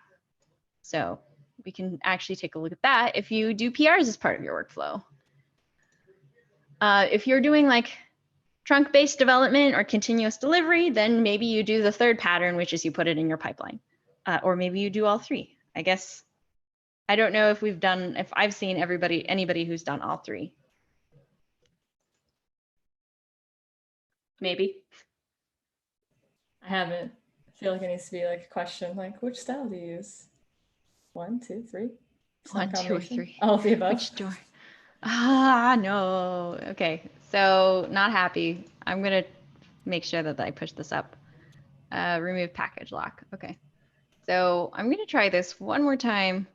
[SPEAKER 1] So we can actually take a look at that if you do PRs as part of your workflow. If you're doing like trunk-based development or continuous delivery, then maybe you do the third pattern, which is you put it in your pipeline. Or maybe you do all three. I guess I don't know if if I've seen anybody who's done all three. Maybe.
[SPEAKER 2] I haven't. I feel like it needs to be like a question, like which style do you use? 1, 2, 3.
[SPEAKER 1] One, two, or three.
[SPEAKER 2] All of the above.
[SPEAKER 1] Which door? Ah, no. Okay, so not happy. I'm gonna make sure that I push this up. Remove package lock. Okay, so I'm gonna try this one more time.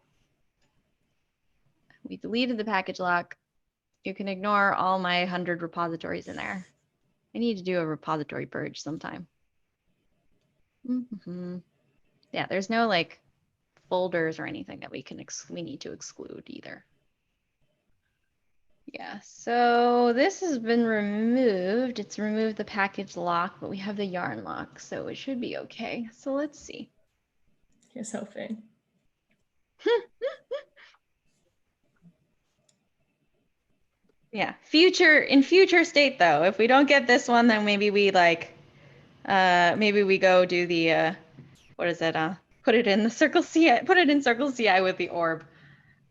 [SPEAKER 1] We deleted the package lock. You can ignore all my 100 repositories in there. I need to do a repository purge sometime. Yeah, there's no like folders or anything that we need to exclude either. Yeah, so this has been removed. It's removed the package lock, but we have the yarn lock, so it should be okay. So let's see.
[SPEAKER 2] Here's hoping.
[SPEAKER 1] Yeah, in future state though, if we don't get this one, then maybe we like, maybe we go do the, what is it? Put it in the CircleCI, put it in CircleCI with the orb.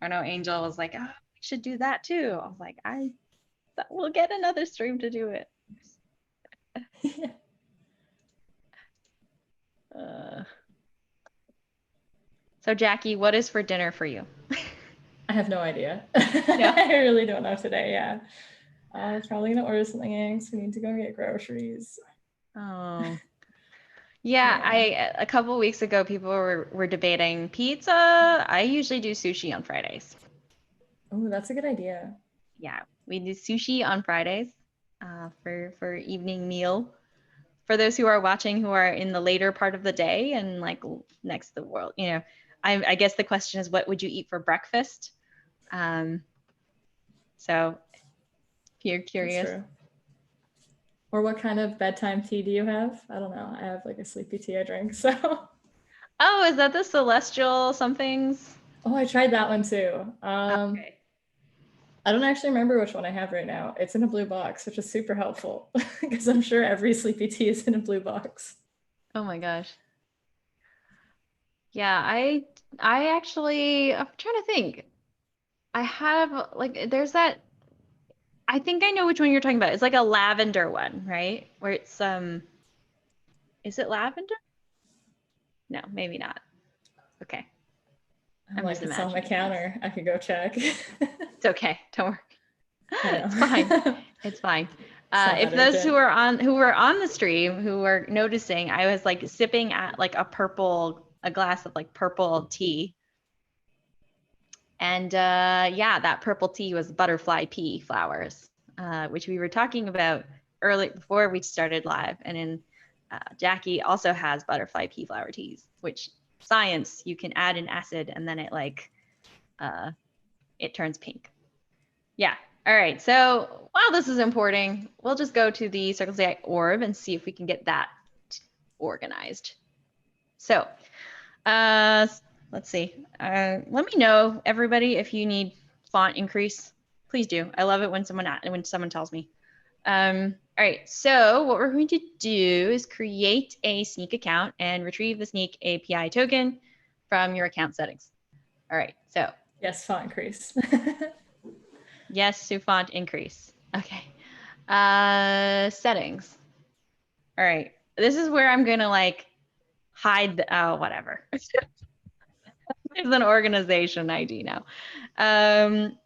[SPEAKER 1] I know Angel was like, oh, we should do that too. I was like, we'll get another stream to do it. So Jackie, what is for dinner for you?
[SPEAKER 2] I have no idea.
[SPEAKER 1] Yeah.
[SPEAKER 2] I really don't know today. Yeah. I was probably gonna order something eggs. We need to go get groceries.
[SPEAKER 1] Oh. Yeah, a couple weeks ago, people were debating pizza. I usually do sushi on Fridays.
[SPEAKER 2] Oh, that's a good idea.
[SPEAKER 1] Yeah, we do sushi on Fridays for evening meal. For those who are watching who are in the later part of the day and like next to the world, you know, I guess the question is, what would you eat for breakfast? So if you're curious.
[SPEAKER 2] That's true. Or what kind of bedtime tea do you have? I don't know. I have like a sleepy tea I drink, so.
[SPEAKER 1] Oh, is that the celestial somethings?
[SPEAKER 2] Oh, I tried that one too.
[SPEAKER 1] Okay.
[SPEAKER 2] I don't actually remember which one I have right now. It's in a blue box, which is super helpful because I'm sure every sleepy tea is in a blue box.
[SPEAKER 1] Oh my gosh. Yeah, I actually, I'm trying to think. I have like, there's that, I think I know which one you're talking about. It's like a lavender one, right? Where it's, is it lavender? No, maybe not. Okay.
[SPEAKER 2] I'm like, it's on my counter. I could go check.
[SPEAKER 1] It's okay. Don't worry. It's
[SPEAKER 2] know.
[SPEAKER 1] fine. It's fine. If those who were on the stream who were noticing, I was like sipping at like a glass of like purple tea. And yeah, that purple tea was butterfly pea flowers, which we were talking about early before we started live. And then Jacquie also has butterfly pea flower teas, which science, you can add an acid and then it like, it turns pink. Yeah. All right. So while this is importing, we'll just go to the CircleCI orb and see if we can get that organized. So let's see. Let me know, everybody, if you need font increase. Please do. I love it when someone tells me. All right. So what we're going to do is create a Snyk account and retrieve the Snyk API token from your account settings. All right. So
[SPEAKER 2] yes, font increase.
[SPEAKER 1] yes to font increase. Okay. Settings. All right. This is where I'm gonna like hide the whatever. It's an organization ID now.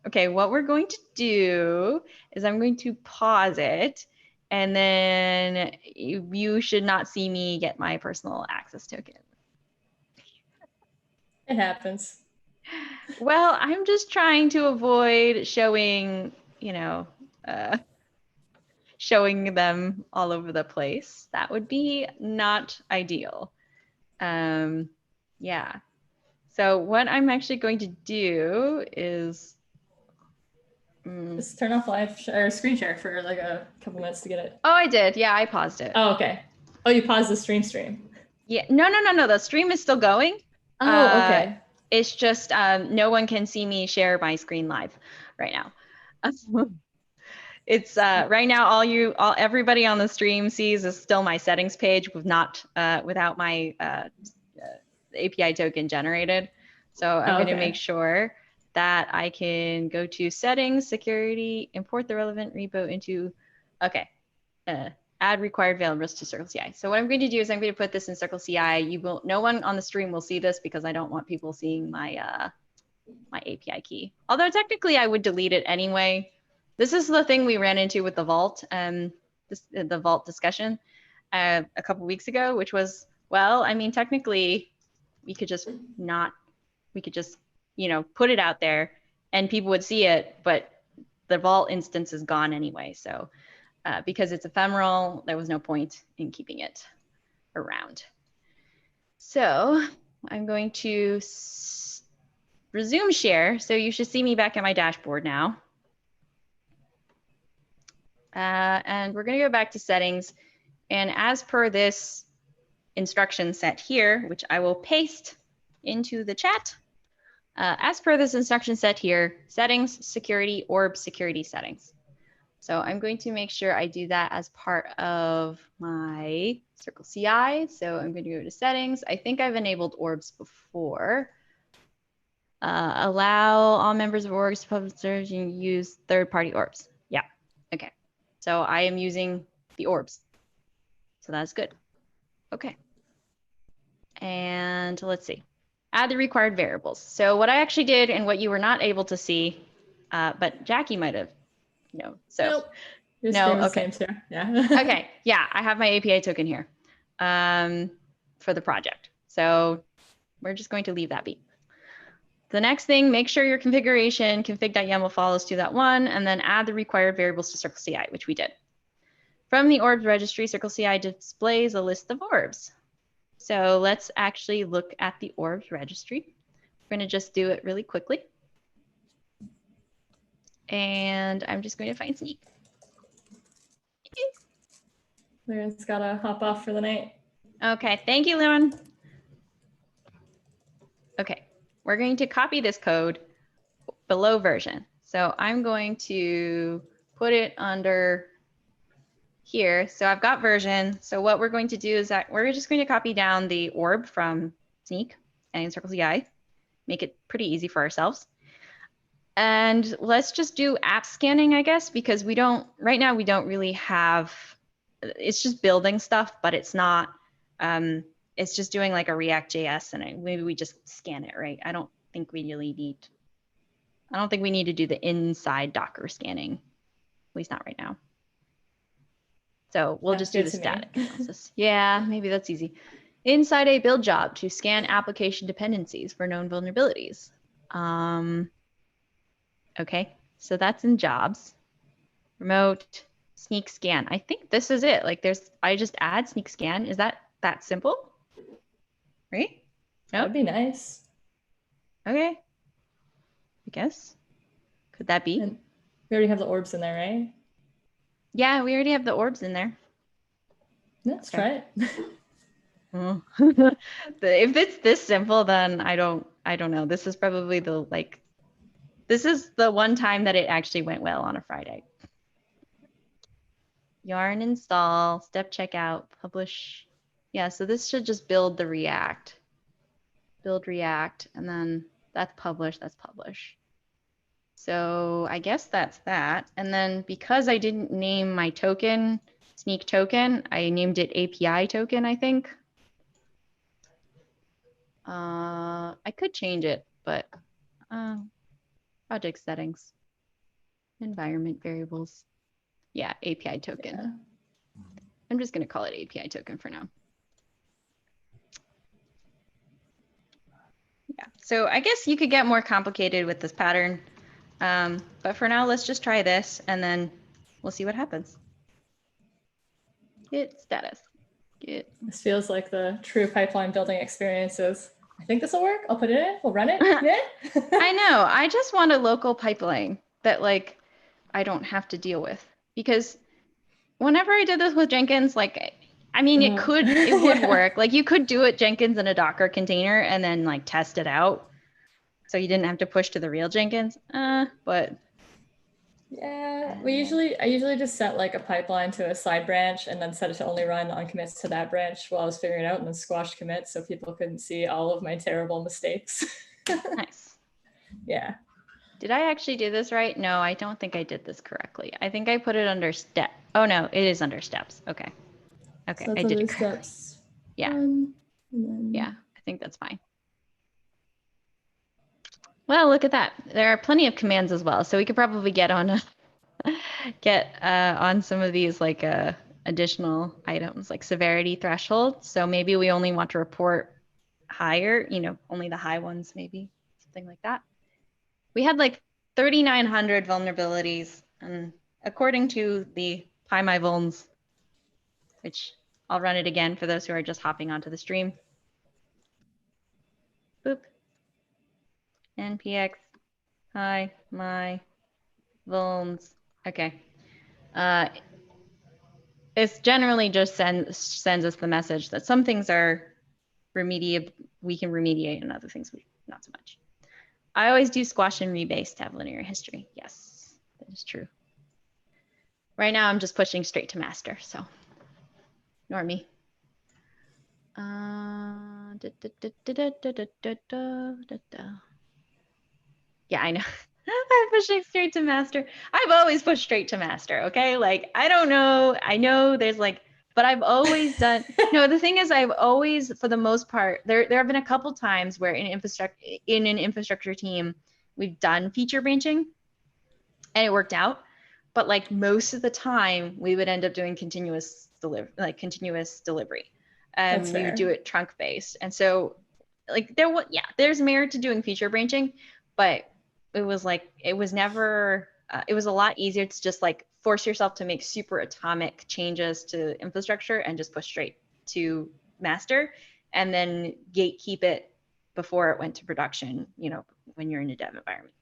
[SPEAKER 1] Okay, what we're going to do is I'm going to pause it, and then you should not see me get my personal access token.
[SPEAKER 2] It happens.
[SPEAKER 1] Well, I'm just trying to avoid showing, you know, showing them all over the place. That would be not ideal. Yeah. So what I'm actually going to do is
[SPEAKER 2] just turn off live or screen share for like a couple minutes to get it.
[SPEAKER 1] Oh, I did. Yeah, I paused it.
[SPEAKER 2] Oh, okay. Oh, you paused the stream.
[SPEAKER 1] Yeah. No. The stream is still going.
[SPEAKER 2] Oh, okay.
[SPEAKER 1] It's just no one can see me share my screen live right now. It's right now everybody on the stream sees is still my settings page with without my API token generated. So I'm going to
[SPEAKER 2] Okay.
[SPEAKER 1] make sure that I can go to settings, security, import the relevant repo into, okay, add required variables to CircleCI. So what I'm going to do is I'm going to put this in CircleCI. You will, no one on the stream will see this because I don't want people seeing my my API key. Although technically I would delete it anyway. This is the thing we ran into with the Vault, the Vault discussion a couple weeks ago, which was, well, I mean, technically we could just not, we could just, you know, put it out there and people would see it, but the Vault instance is gone anyway. So because it's ephemeral, there was no point in keeping it around. So I'm going to resume share. So you should see me back at my dashboard now. And we're going to go back to settings. And as per this instruction set here, which I will paste into the chat, as per this instruction set here, settings, security, orb security settings. So I'm going to make sure I do that as part of my CircleCI. So I'm going to go to settings. I think I've enabled orbs before. Allow all members of orgs to publish and use third-party orbs. Yeah, okay. So I am using the orbs. So that's good. Okay. And let's see. Add the required variables. So what I actually did and what you were not able to see, but Jackie might have, no. So
[SPEAKER 2] Nope. Your
[SPEAKER 1] no,
[SPEAKER 2] screen was
[SPEAKER 1] okay.
[SPEAKER 2] the same too. Yeah.
[SPEAKER 1] Okay, yeah, I have my API token here for the project. So we're just going to leave that be. The next thing, make sure your configuration config.yaml follows to that one, and then add the required variables to CircleCI, which we did. From the orbs registry, CircleCI displays a list of orbs. So let's actually look at the orbs registry. We're going to just do it really quickly. And I'm just going to find Snyk.
[SPEAKER 2] Liran's gotta hop off for the night.
[SPEAKER 1] Okay, thank you, Liran. Okay, we're going to copy this code below version. So I'm going to put it under here. So I've got version. So what we're going to do is that we're just going to copy down the orb from Snyk and CircleCI, make it pretty easy for ourselves. And let's just do app scanning, I guess, because we don't, right now we don't really have, it's just building stuff, but it's not, it's just doing like a React.js and maybe we just scan it, right? I don't think we really need, I don't think we need to do the inside Docker scanning, at least not right now. So we'll just do the static analysis. Yeah, maybe that's easy. Inside a build job to scan application dependencies for known vulnerabilities. Okay, so that's in jobs. Remote, Snyk scan. I think this is it. Like there's, I just add Snyk scan. Is that simple? Right?
[SPEAKER 2] That would be nice.
[SPEAKER 1] Okay. I guess. Could that be?
[SPEAKER 2] And we already have the orbs in there, right?
[SPEAKER 1] Yeah, we already have the orbs in there.
[SPEAKER 2] Let's try it.
[SPEAKER 1] If it's this simple, then I don't know. This is probably the this is the one time that it actually went well on a Friday. Yarn install, step checkout, publish. Yeah, so this should just build the React. Build React, and then that's publish, that's publish. So I guess that's that. And then because I didn't name my token, Snyk token, I named it API token, I think. I could change it, but project settings, environment variables. Yeah, API token. Yeah. I'm just going to call it API token for now. Yeah, so I guess you could get more complicated with this pattern. But for now, let's just try this and then we'll see what happens. Git status. Git.
[SPEAKER 2] This feels like the true pipeline building experiences. I think this will work. I'll put it in. We'll run it. Yeah.
[SPEAKER 1] I know. I just want a local pipeline that like I don't have to deal with, because whenever I did this with Jenkins, like, I mean, it would
[SPEAKER 2] Yeah.
[SPEAKER 1] work. Like you could do it Jenkins in a Docker container and then like test it out. So you didn't have to push to the real Jenkins, but.
[SPEAKER 2] Yeah, I usually just set like a pipeline to a side branch and then set it to only run on commits to that branch while I was figuring it out, and then squash commits so people couldn't see all of my terrible mistakes.
[SPEAKER 1] Nice.
[SPEAKER 2] Yeah.
[SPEAKER 1] Did I actually do this right? No, I don't think I did this correctly. I think I put it under step. Oh no, it is under steps. Okay. Okay,
[SPEAKER 2] So that's
[SPEAKER 1] I did
[SPEAKER 2] under
[SPEAKER 1] it correctly.
[SPEAKER 2] steps.
[SPEAKER 1] Yeah.
[SPEAKER 2] 1, and then
[SPEAKER 1] Yeah, I think that's fine. Well, look at that. There are plenty of commands as well. So we could probably get on on some of these like additional items like severity threshold. So maybe we only want to report higher, only the high ones, maybe something like that. We had like 3,900 vulnerabilities, and according to the PyMyVulns, which I'll run it again for those who are just hopping onto the stream. Boop. npx hi my vulns. Okay. It's generally just sends us the message that some things are we can remediate, and other things not so much. I always do squash and rebase to have linear history. Yes, that is true. Right now, I'm just pushing straight to master, so ignore me. Yeah, I know. I'm pushing straight to master. I've always pushed straight to master, okay? Like, I don't know. I know there's like, but I've always done, no, the thing is I've always, for the most part, there have been a couple times where in an infrastructure team, we've done feature branching and it worked out. But like most of the time we would end up doing continuous delivery.
[SPEAKER 2] That's
[SPEAKER 1] We
[SPEAKER 2] fair.
[SPEAKER 1] would do it trunk based. And so like there's merit to doing feature branching, but it was never, it was a lot easier to just like force yourself to make super atomic changes to infrastructure and just push straight to master and then gatekeep it before it went to production, when you're in a dev environment.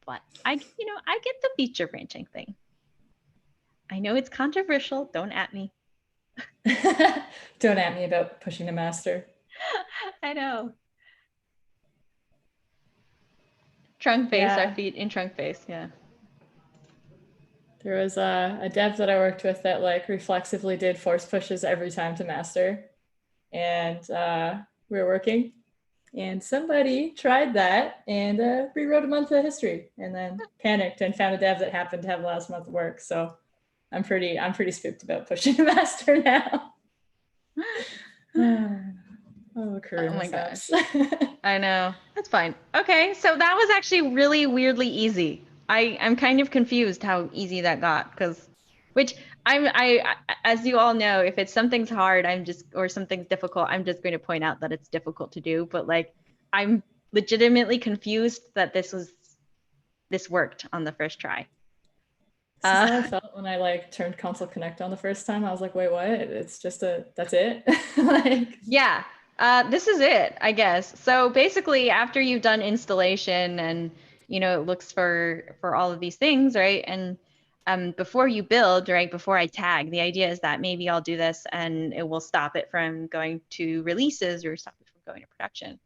[SPEAKER 1] But I get the feature branching thing. I know it's controversial. Don't at me.
[SPEAKER 2] Don't at me about pushing to master.
[SPEAKER 1] I know. Trunk base,
[SPEAKER 2] Yeah.
[SPEAKER 1] our feet in trunk base. Yeah.
[SPEAKER 2] There was a dev that I worked with that like reflexively did force pushes every time to master. And we were working and somebody tried that and rewrote a month of history and then panicked and found a dev that happened to have the last month of work. So I'm pretty spooked about pushing to master now. Career mishaps.
[SPEAKER 1] I know. That's fine. Okay, so that was actually really weirdly easy. I'm kind of confused how easy that got, which I as you all know, if it's something's hard, or something's difficult, I'm just going to point out that it's difficult to do. But like, I'm legitimately confused that this worked on the first try.
[SPEAKER 2] This is how I felt when I like turned console connect on the first time. I was like, wait, what? It's just that's it? Like,
[SPEAKER 1] yeah, this is it, I guess. So basically, after you've done installation and it looks for all of these things, right? And before you build, right, before I tag, the idea is that maybe I'll do this and it will stop it from going to releases or stop it from going to production.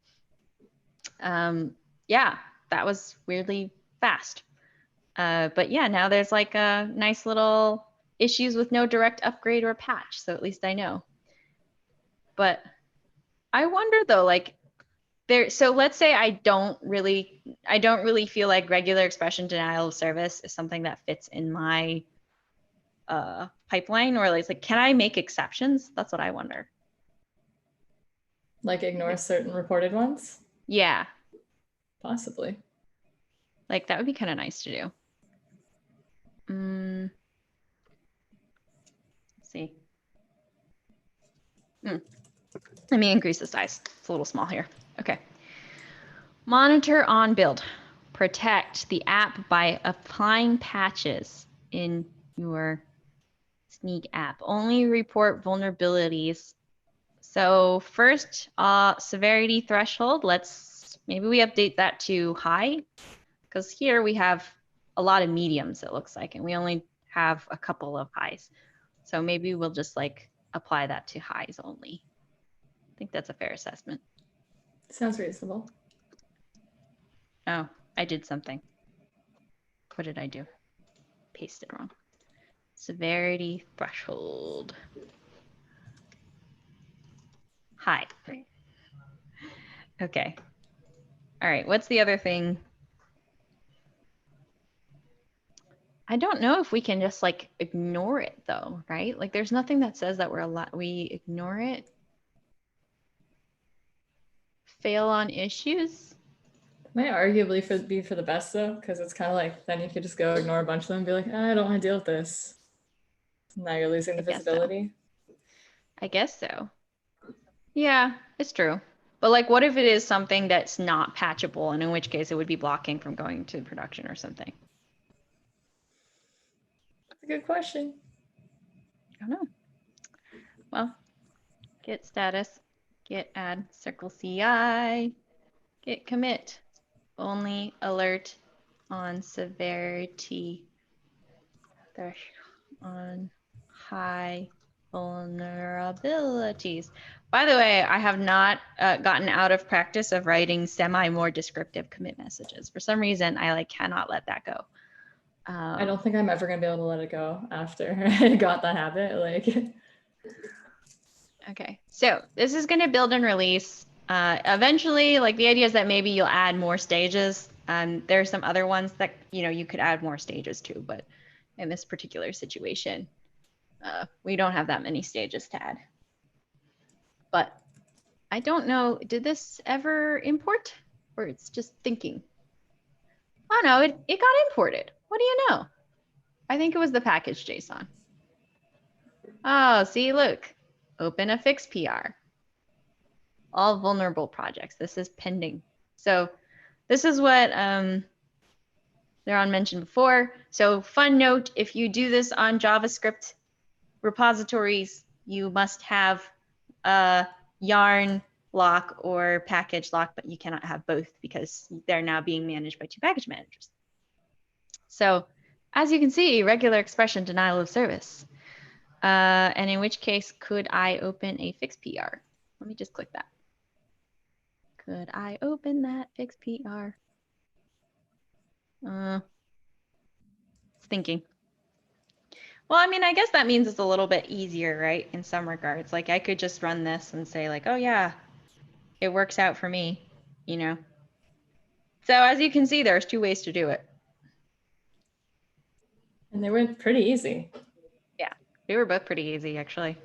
[SPEAKER 1] Yeah, that was weirdly fast. But yeah, now there's like a nice little issues with no direct upgrade or patch. So at least I know. But I wonder though, like so let's say I don't really feel like regular expression denial of service is something that fits in my pipeline, or like can I make exceptions? That's what I wonder.
[SPEAKER 2] Like ignore certain reported ones?
[SPEAKER 1] Yeah.
[SPEAKER 2] Possibly. Like
[SPEAKER 1] that would be kind of nice to do. Let's see. Let me increase the size. It's a little small here. Okay. Monitor on build. Protect the app by applying patches in your Snyk app. Only report vulnerabilities. So first, severity threshold. Maybe we update that to high, because here we have a lot of mediums, it looks like, and we only have a couple of highs. So maybe we'll just like apply that to highs only. I think that's a fair assessment.
[SPEAKER 2] Sounds reasonable.
[SPEAKER 1] Oh, I did something. What did I do? Paste it wrong. Severity threshold. High. Okay. All right, what's the other thing? I don't know if we can just like ignore it though, right? Like there's nothing that says that we ignore it. Fail on issues.
[SPEAKER 2] Might arguably be for the best though, because it's kind of like then you could just go ignore a bunch of them and be like, I don't want to deal with this. Now you're losing the visibility.
[SPEAKER 1] I guess so. Yeah, it's true. But like, what if it is something that's not patchable, and in which case it would be blocking from going to production or something?
[SPEAKER 2] That's a good question.
[SPEAKER 1] I don't know. Well, git status, git add CircleCI, git commit, only alert on severity on high vulnerabilities. By the way, I have not gotten out of practice of writing more descriptive commit messages. For some reason, I like cannot let that go.
[SPEAKER 2] I don't think I'm ever gonna be able to let it go after I got the habit. Like.
[SPEAKER 1] Okay, so this is going to build and release. Eventually, like the idea is that maybe you'll add more stages. There are some other ones that you could add more stages to, but in this particular situation, we don't have that many stages to add. But I don't know, did this ever import, or it's just thinking? Oh no, it got imported. What do you know? I think it was the package JSON. Oh, see, look, open a fix PR. All vulnerable projects. This is pending. So this is what Liran mentioned before. So fun note, if you do this on JavaScript repositories, you must have a yarn lock or package lock, but you cannot have both because they're now being managed by two package managers. So as you can see, regular expression denial of service. And in which case, could I open a fix PR? Let me just click that. Could I open that fix PR? It's thinking. Well, I mean, I guess that means it's a little bit easier, right? In some regards, like I could just run this and say like, oh yeah, it works out for me, So as you can see, there's two ways to do it.
[SPEAKER 2] And they were pretty easy.
[SPEAKER 1] Yeah, they were both pretty easy actually.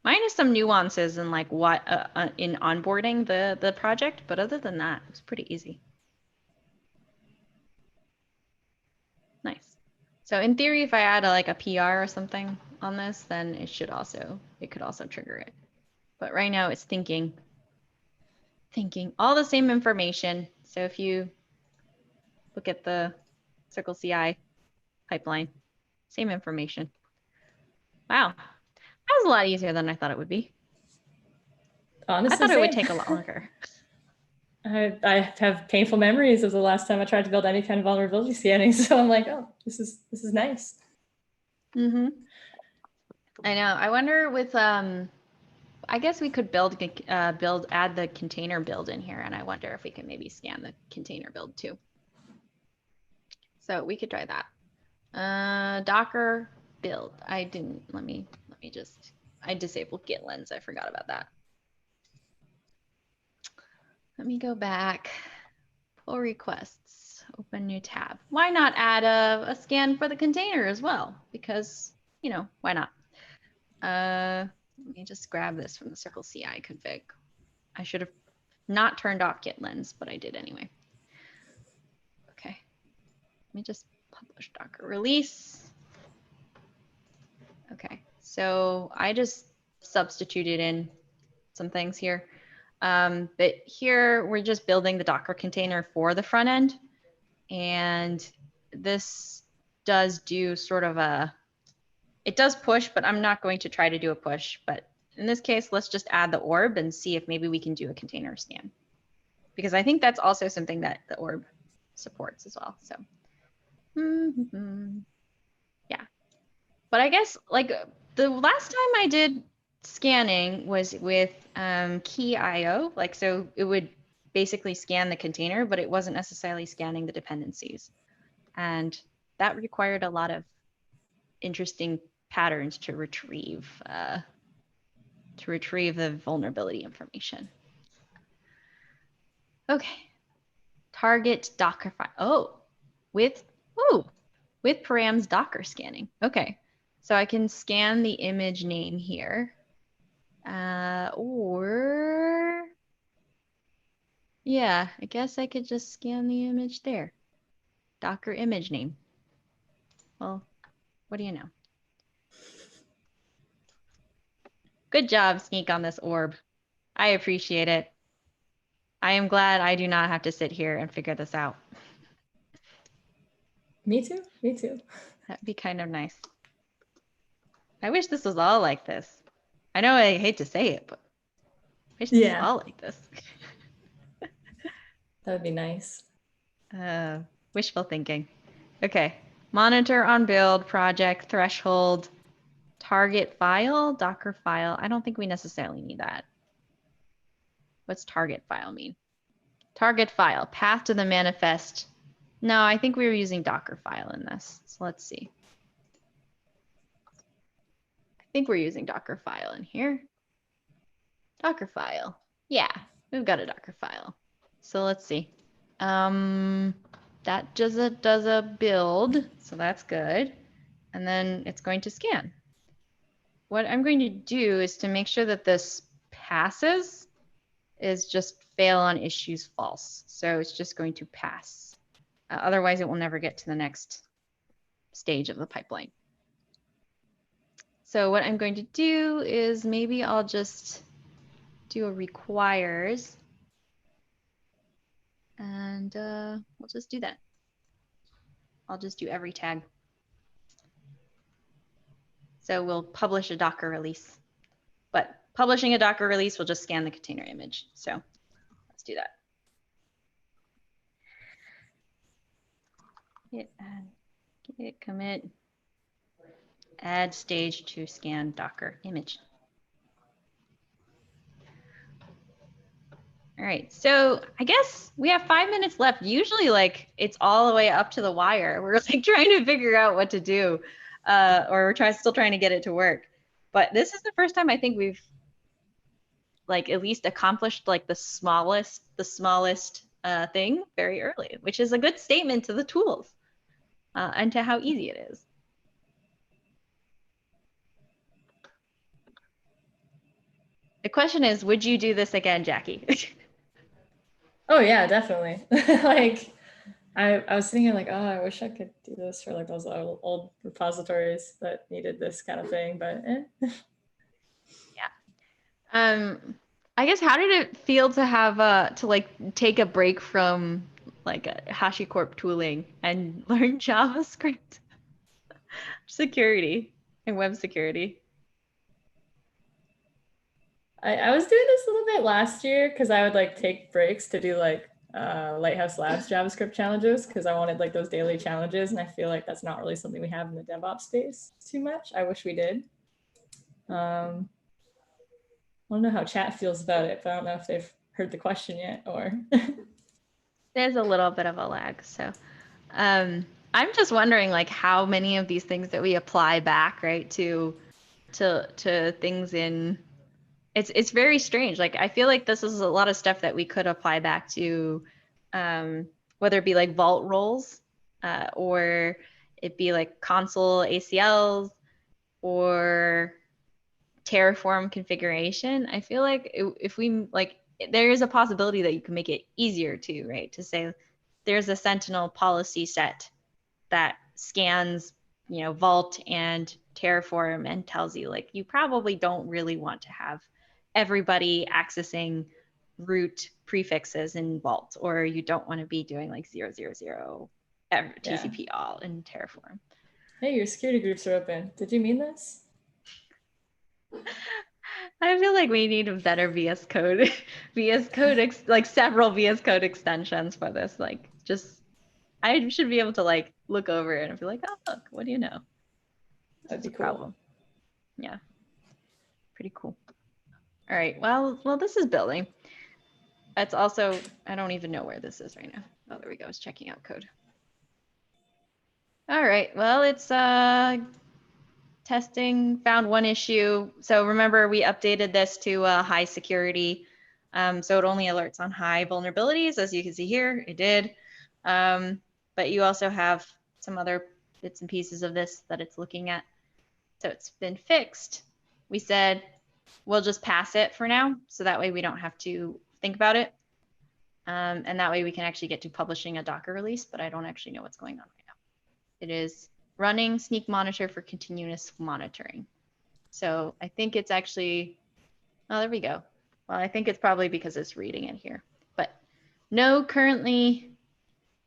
[SPEAKER 1] Minus some nuances in like what in onboarding the project, but other than that, it's pretty easy. Nice. So in theory, if I add like a PR or something on this, then it could also trigger it. But right now it's thinking all the same information. So if you look at the CircleCI pipeline, same information. Wow, that was a lot easier than I thought it would be.
[SPEAKER 2] Honestly,
[SPEAKER 1] I thought it would take a lot longer.
[SPEAKER 2] I have painful memories of the last time I tried to build any kind of vulnerability scanning. So I'm like, oh, this is nice.
[SPEAKER 1] Mm-hmm. I know. I wonder with I guess we could add the container build in here, and I wonder if we can maybe scan the container build too. So we could try that. Docker build. I didn't. Let me just. I disabled git lens. I forgot about that. Let me go back. Pull requests. Open new tab. Why not add a scan for the container as well? Because why not? Let me just grab this from the CircleCI config. I should have not turned off git lens, but I did anyway. Okay. Let me just publish Docker release. Okay. So I just substituted in some things here. But here we're just building the Docker container for the front end. And this does do sort of it does push, but I'm not going to try to do a push. But in this case, let's just add the orb and see if maybe we can do a container scan. Because I think that's also something that the orb supports as well. So, yeah. But I guess like the last time I did scanning was with key.io. Like, so it would basically scan the container, but it wasn't necessarily scanning the dependencies. And that required a lot of interesting patterns to retrieve the vulnerability information. Okay, target Docker file. Oh, with params Docker scanning. Okay, so I can scan the image name here, or yeah, I guess I could just scan the image there. Docker image name. Well, what do you know? Good job, Snyk, on this orb. I appreciate it. I am glad I do not have to sit here and figure this out.
[SPEAKER 2] Me too. Me too.
[SPEAKER 1] That'd be kind of nice. I wish this was all like this. I know I hate to say it, but I wish this was all like this.
[SPEAKER 2] That would be nice.
[SPEAKER 1] Wishful thinking. Okay. Monitor on build, project, threshold, target file, Docker file. I don't think we necessarily need that. What's target file mean? Target file, path to the manifest. No, I think we were using Docker file in this. So let's see. I think we're using Docker file in here. Docker file. Yeah, we've got a Docker file. So let's see. That does a build, so that's good. And then it's going to scan. What I'm going to do is to make sure that this passes is just fail on issues false. So it's just going to pass. Otherwise, it will never get to the next stage of the pipeline. So what I'm going to do is maybe I'll just do a requires. And we'll just do that. I'll just do every tag. So we'll publish a Docker release. But publishing a Docker release will just scan the container image. So let's do that. Git commit, add stage to scan Docker image. All right, so I guess we have 5 minutes left. Usually, like, it's all the way up to the wire. We're like trying to figure out what to do, or we're still trying to get it to work. But this is the first time I think we've, like, at least accomplished like the smallest thing very early, which is a good statement to the tools and to how easy it is. The question is, would you do this again, Jacquie?
[SPEAKER 2] Oh yeah, definitely. Like I was sitting here like, oh, I wish I could do this for like those old repositories that needed this kind of thing, but
[SPEAKER 1] Yeah. I guess, how did it feel to have to like take a break from like HashiCorp tooling and learn JavaScript security and web security?
[SPEAKER 2] I was doing this a little bit last year because I would like take breaks to do like Lighthouse Labs JavaScript challenges because I wanted like those daily challenges, and I feel like that's not really something we have in the DevOps space too much. I wish we did. I don't know how chat feels about it, but I don't know if they've heard the question yet or.
[SPEAKER 1] There's a little bit of a lag, so I'm just wondering like how many of these things that we apply back, right, to things in. It's very strange. Like, I feel like this is a lot of stuff that we could apply back to, whether it be like vault roles, or it be like console ACLs, or Terraform configuration. I feel like if we like, there is a possibility that you can make it easier too, right? To say there's a Sentinel policy set that scans, you know, Vault and Terraform and tells you like you probably don't really want to have everybody accessing root prefixes in Vault, or you don't want to be doing like 000 TCP all in Terraform.
[SPEAKER 2] Hey, your security groups are open. Did you mean this?
[SPEAKER 1] I feel like we need a better VS Code, like several VS Code extensions for this. Like, just, I should be able to like look over it and be like, oh, look, what do you know?
[SPEAKER 2] That'd be cool.
[SPEAKER 1] Problem. Yeah, pretty cool. All right, well, this is building. It's also, I don't even know where this is right now. Oh, there we go. It's checking out code. All right, well, it's testing, found one issue. So remember, we updated this to high security. So it only alerts on high vulnerabilities, as you can see here, it did. But you also have some other bits and pieces of this that it's looking at. So it's been fixed. We said, we'll just pass it for now. So that way we don't have to think about it. And that way we can actually get to publishing a Docker release, but I don't actually know what's going on right now. It is running Snyk monitor for continuous monitoring. So I think it's actually, oh, there we go. Well, I think it's probably because it's reading it here, but no currently.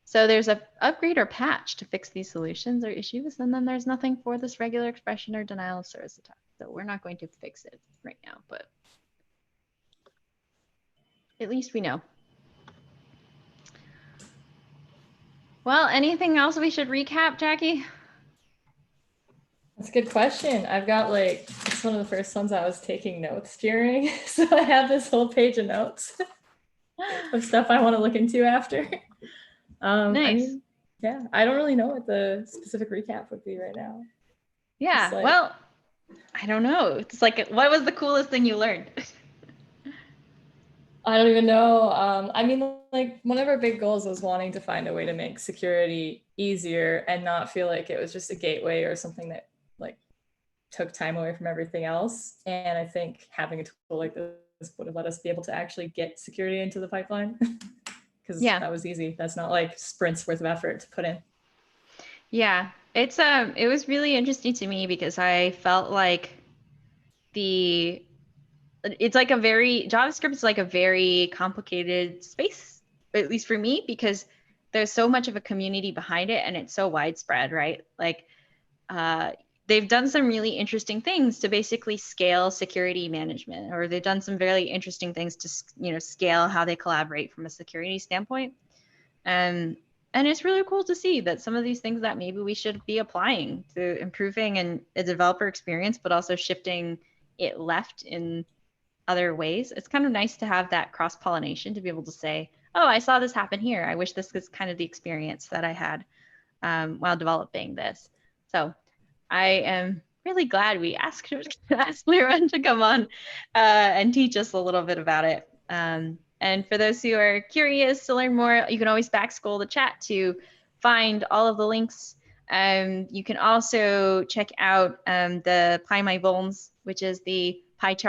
[SPEAKER 1] So there's a upgrade or patch to fix these solutions or issues, and then there's nothing for this regular expression or denial of service attack. So we're not going to fix it right now, but at least we know. Well, anything else we should recap, Jackie?
[SPEAKER 2] That's a good question. I've got like, it's one of the first ones I was taking notes during. So I have this whole page of notes of stuff I want to look into after.
[SPEAKER 1] Nice.
[SPEAKER 2] I mean, yeah, I don't really know what the specific recap would be right now.
[SPEAKER 1] Yeah,
[SPEAKER 2] like,
[SPEAKER 1] well, I don't know. It's like, what was the coolest thing you learned?
[SPEAKER 2] I don't even know. I mean, like one of our big goals was wanting to find a way to make security easier and not feel like it was just a gateway or something that like took time away from everything else. And I think having a tool like this would have let us be able to actually get security into the pipeline because that was easy. That's not like sprints worth of effort to put in.
[SPEAKER 1] Yeah, it was really interesting to me because I felt like it's like JavaScript is like a very complicated space, at least for me, because there's so much of a community behind it and it's so widespread, right? Like they've done some really interesting things to basically scale security management, or they've done some very interesting things to, scale how they collaborate from a security standpoint. And it's really cool to see that some of these things that maybe we should be applying to improving a developer experience, but also shifting it left in other ways. It's kind of nice to have that cross-pollination to be able to say, oh, I saw this happen here. I wish this was kind of the experience that I had while developing this. So I am really glad we asked Liran to come on and teach us a little bit about it. And for those who are curious to learn more, you can always backscroll the chat to find all of the links. You can also check out the PyMyVulns, which is the pie chart